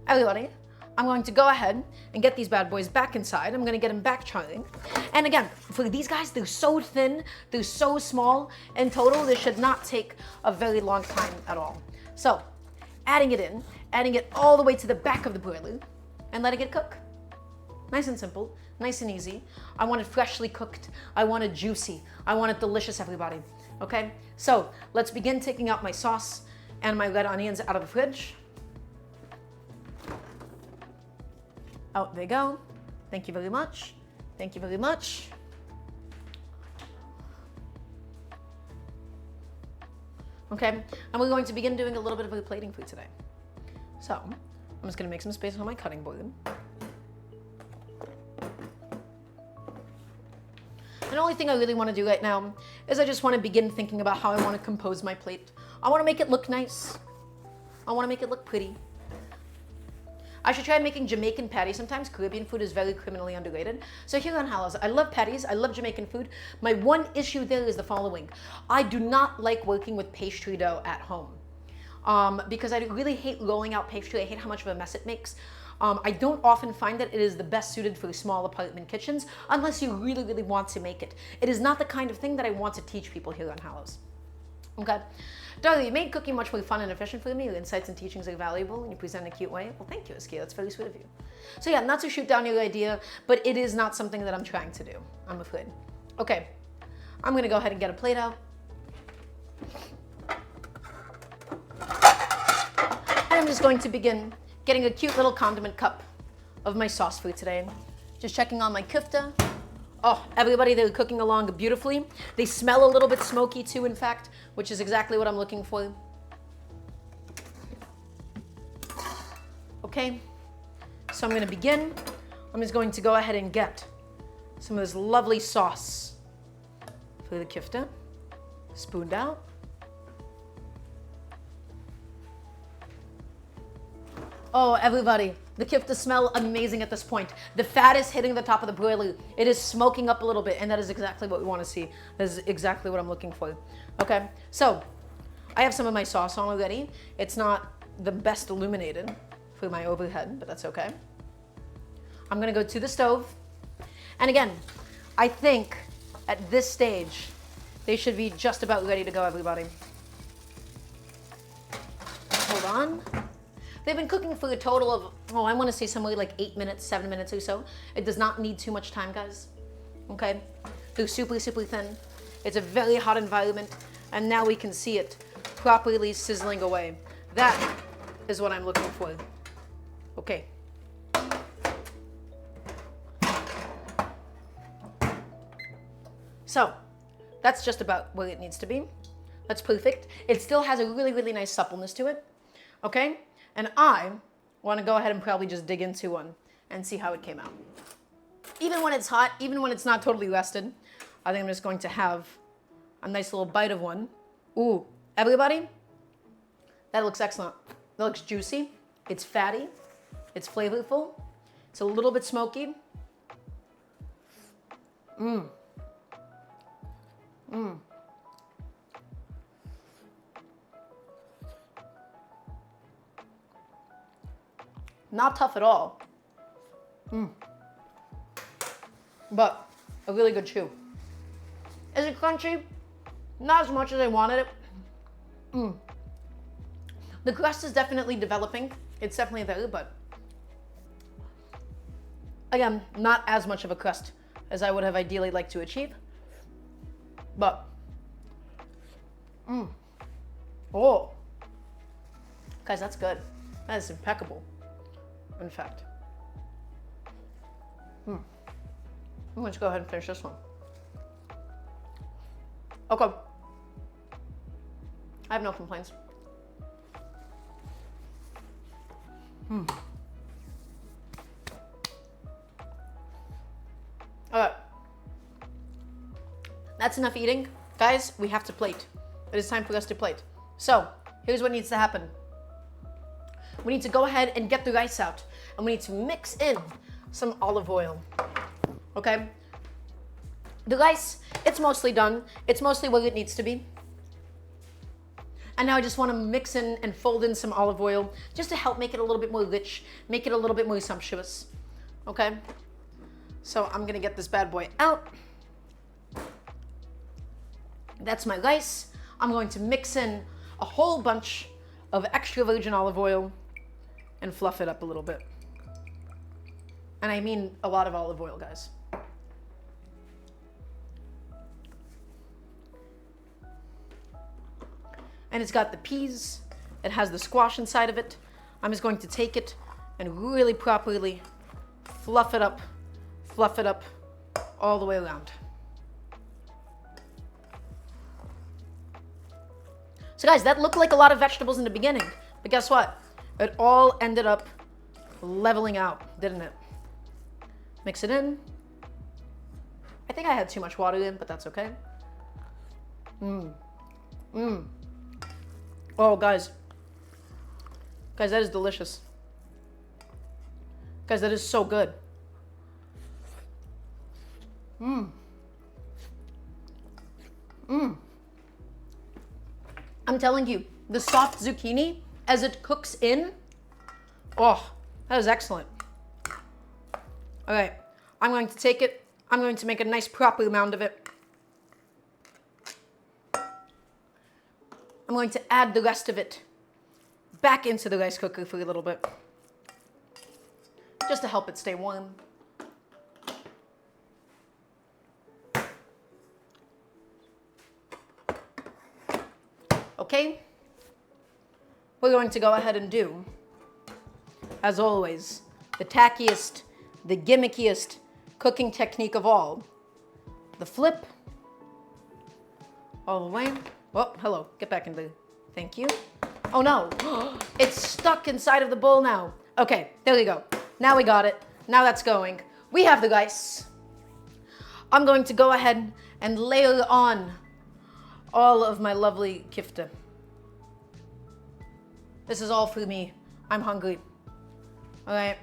everybody, I'm going to go ahead and get these bad boys back inside. I'm gonna get them back charring. And again, for these guys, they're so thin, they're so small. In total, this should not take a very long time at all. So, adding it in, adding it all the way to the back of the broiler, and letting it cook. Nice and simple, nice and easy. I want it freshly cooked. I want it juicy. I want it delicious, everybody. Okay? So, let's begin taking out my sauce and my red onions out of the fridge. Out they go. Thank you very much. Thank you very much. Okay, and we're going to begin doing a little bit of plating for today. So, I'm just gonna make some space on my cutting board. And the only thing I really wanna do right now is I just wanna begin thinking about how I wanna compose my plate. I wanna make it look nice. I wanna make it look pretty. I should try making Jamaican patties. Sometimes Caribbean food is very criminally underrated. So here on Hallows, I love patties, I love Jamaican food. My one issue there is the following. I do not like working with pastry dough at home because I really hate rolling out pastry. I hate how much of a mess it makes. I don't often find that it is the best suited for small apartment kitchens unless you really, really want to make it. It is not the kind of thing that I want to teach people here on Hallows. Okay. Darla, you made cooking much more fun and efficient for me. Your insights and teachings are valuable and you present in a cute way. Well, thank you, Askia. That's very sweet of you. So yeah, not to shoot down your idea, but it is not something that I'm trying to do, I'm afraid. Okay, I'm gonna go ahead and get a plate out. And I'm just going to begin getting a cute little condiment cup of my sauce for today. Just checking on my kofte. Oh, everybody, they're cooking along beautifully. They smell a little bit smoky too, in fact, which is exactly what I'm looking for. Okay, so I'm going to begin. I'm just going to go ahead and get some of this lovely sauce for the kofte, spooned out. Oh, everybody, the kofte smell amazing at this point. The fat is hitting the top of the broiler. It is smoking up a little bit, and that is exactly what we want to see. That is exactly what I'm looking for. Okay, so I have some of my sauce on already. It's not the best illuminated for my overhead, but that's okay. I'm gonna go to the stove. And again, I think at this stage, they should be just about ready to go, everybody. Hold on. They've been cooking for a total of, I want to say somewhere like 8 minutes, 7 minutes or so. It does not need too much time, guys. Okay? They're super, super thin. It's a very hot environment, and now we can see it properly sizzling away. That is what I'm looking for. Okay. So, that's just about where it needs to be. That's perfect. It still has a really, really nice suppleness to it. Okay? And I want to go ahead and probably just dig into one and see how it came out. Even when it's hot, even when it's not totally rested, I think I'm just going to have a nice little bite of one. Ooh, everybody, that looks excellent. That looks juicy. It's fatty. It's flavorful. It's a little bit smoky. Mmm. Mmm. Not tough at all. But a really good chew. Is it crunchy? Not as much as I wanted it. The crust is definitely developing. It's definitely there, but again, not as much of a crust as I would have ideally liked to achieve. But, oh, guys, that's good. That is impeccable. In fact, I'm going to go ahead and finish this one. Okay. I have no complaints. Okay. That's enough eating. Guys, we have to plate. It is time for us to plate. So, here's what needs to happen. We need to go ahead and get the rice out, and we need to mix in some olive oil. Okay? The rice, it's mostly done. It's mostly where it needs to be. And now I just want to mix in and fold in some olive oil just to help make it a little bit more rich, make it a little bit more sumptuous. Okay? So I'm going to get this bad boy out. That's my rice. I'm going to mix in a whole bunch of extra virgin olive oil and fluff it up a little bit. And I mean a lot of olive oil, guys. And it's got the peas. It has the squash inside of it. I'm just going to take it and really properly fluff it up all the way around. So guys, that looked like a lot of vegetables in the beginning, but guess what? It all ended up leveling out, didn't it? Mix it in. I think I had too much water in, but that's okay. Oh, guys. Guys, that is delicious. Guys, that is so good. I'm telling you, the soft zucchini, as it cooks in, oh, that is excellent. All right, I'm going to take it. I'm going to make a nice proper mound of it. I'm going to add the rest of it back into the rice cooker for a little bit, just to help it stay warm. Okay, we're going to go ahead and do, as always, the tackiest, the gimmickiest cooking technique of all, the flip all the way. Oh, hello, get back in there. Thank you. Oh no, it's stuck inside of the bowl now. Okay, there we go. Now we got it. Now that's going. We have the rice. I'm going to go ahead and layer on all of my lovely kofte. This is all for me. I'm hungry. All right.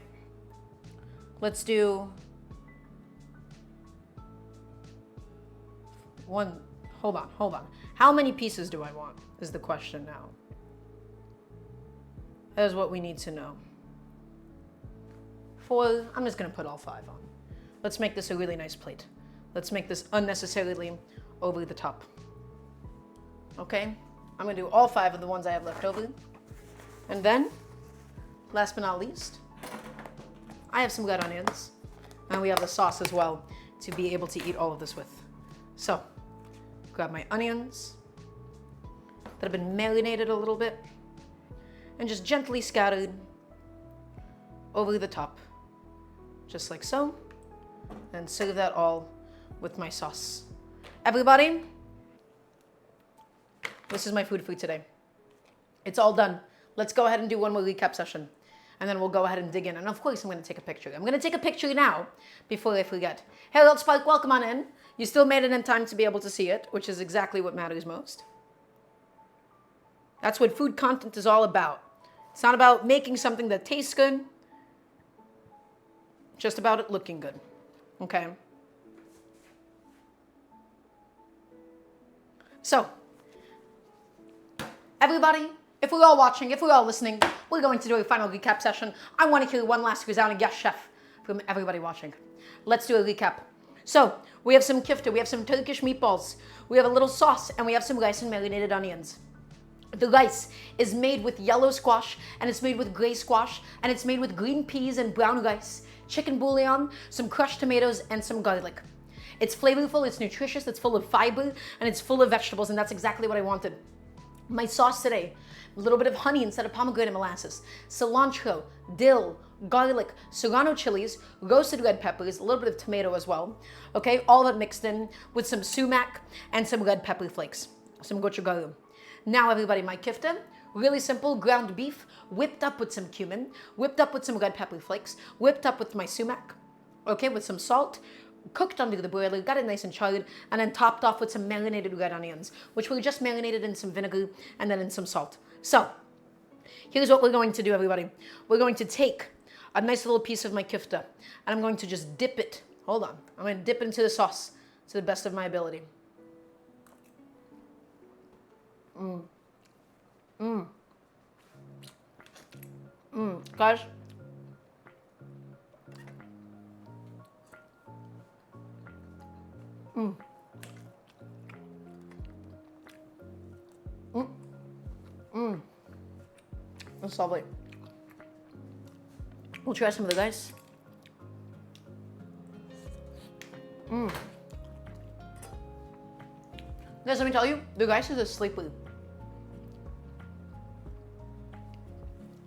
Let's do one. Hold on. How many pieces do I want is the question now. That is what we need to know. 4, I'm just gonna put all 5 on. Let's make this a really nice plate. Let's make this unnecessarily over the top. Okay, I'm gonna do all 5 of the ones I have left over. And then, last but not least, I have some red onions. And we have the sauce as well to be able to eat all of this with. So, grab my onions that have been marinated a little bit and just gently scattered over the top. Just like so. And serve that all with my sauce. Everybody, this is my food for today. It's all done. Let's go ahead and do one more recap session. And then we'll go ahead and dig in. And of course, I'm going to take a picture. I'm going to take a picture now before I forget. Hey, Little Spike, welcome on in. You still made it in time to be able to see it, which is exactly what matters most. That's what food content is all about. It's not about making something that tastes good. Just about it looking good. Okay? So, everybody, if we're all watching, if we're all listening, we're going to do a final recap session. I want to hear one last resounding yes, chef, from everybody watching. Let's do a recap. So, we have some kofte, we have some Turkish meatballs, we have a little sauce, and we have some rice and marinated onions. The rice is made with yellow squash, and it's made with gray squash, and it's made with green peas and brown rice, chicken bouillon, some crushed tomatoes, and some garlic. It's flavorful, it's nutritious, it's full of fiber, and it's full of vegetables, and that's exactly what I wanted. My sauce today, a little bit of honey instead of pomegranate molasses, cilantro, dill, garlic, serrano chilies, roasted red peppers, a little bit of tomato as well. Okay, all that mixed in with some sumac and some red pepper flakes, some gochugaru. Now everybody, my kofte, really simple, ground beef, whipped up with some cumin, whipped up with some red pepper flakes, whipped up with my sumac, okay, with some salt, cooked under the broiler, got it nice and charred, and then topped off with some marinated red onions, which were just marinated in some vinegar and then in some salt. So, here's what we're going to do, everybody. We're going to take a nice little piece of my kofte, and I'm going to just dip it. Hold on. I'm going to dip into the sauce to the best of my ability. Guys. That's lovely. We'll try some of the rice. Guys, let me tell you, the rice is a sleeper.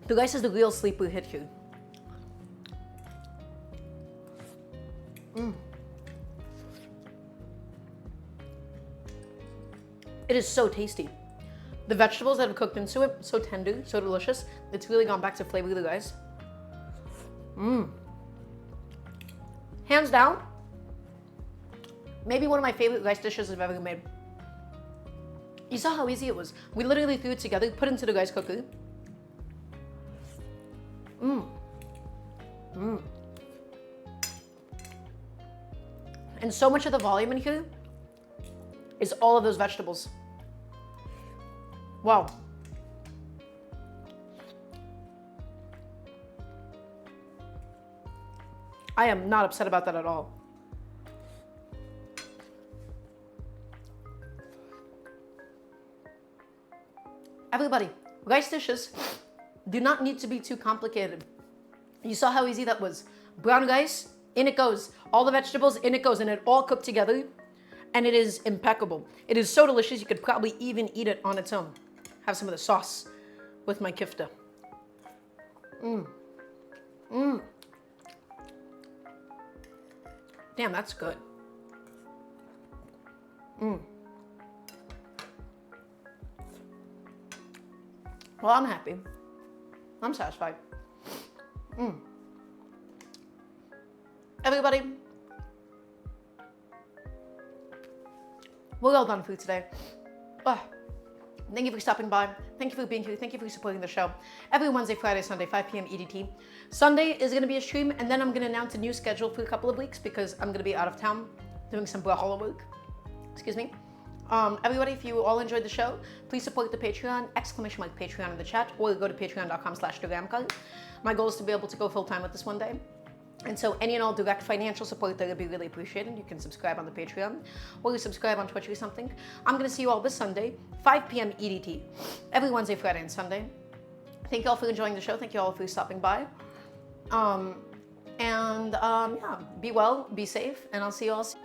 The rice is the real sleeper hit here. It is so tasty. The vegetables that have cooked into it, so tender, so delicious. It's really gone back to flavor of the rice. Hands down, maybe one of my favorite rice dishes I've ever made. You saw how easy it was. We literally threw it together, put it into the rice cooker. And so much of the volume in here is all of those vegetables. Wow. I am not upset about that at all. Everybody, rice dishes do not need to be too complicated. You saw how easy that was. Brown rice, in it goes. All the vegetables, in it goes, and it all cooked together. And it is impeccable. It is so delicious, you could probably even eat it on its own. Have some of the sauce with my kofte. Damn, that's good. Well, I'm happy. I'm satisfied. Everybody, we're all done for today. Oh, thank you for stopping by. Thank you for being here. Thank you for supporting the show. Every Wednesday, Friday, Sunday, 5 p.m. EDT. Sunday is going to be a stream, and then I'm going to announce a new schedule for a couple of weeks because I'm going to be out of town doing some Brawler work. Excuse me. Everybody, if you all enjoyed the show, please support the Patreon, !Patreon in the chat, or go to patreon.com/Daramgar. My goal is to be able to go full-time with this one day. And so any and all direct financial support that would be really appreciated. You can subscribe on the Patreon or you subscribe on Twitch or something. I'm going to see you all this Sunday, 5 p.m. EDT, every Wednesday, Friday, and Sunday. Thank you all for enjoying the show. Thank you all for stopping by. Yeah, be well, be safe, and I'll see you all soon.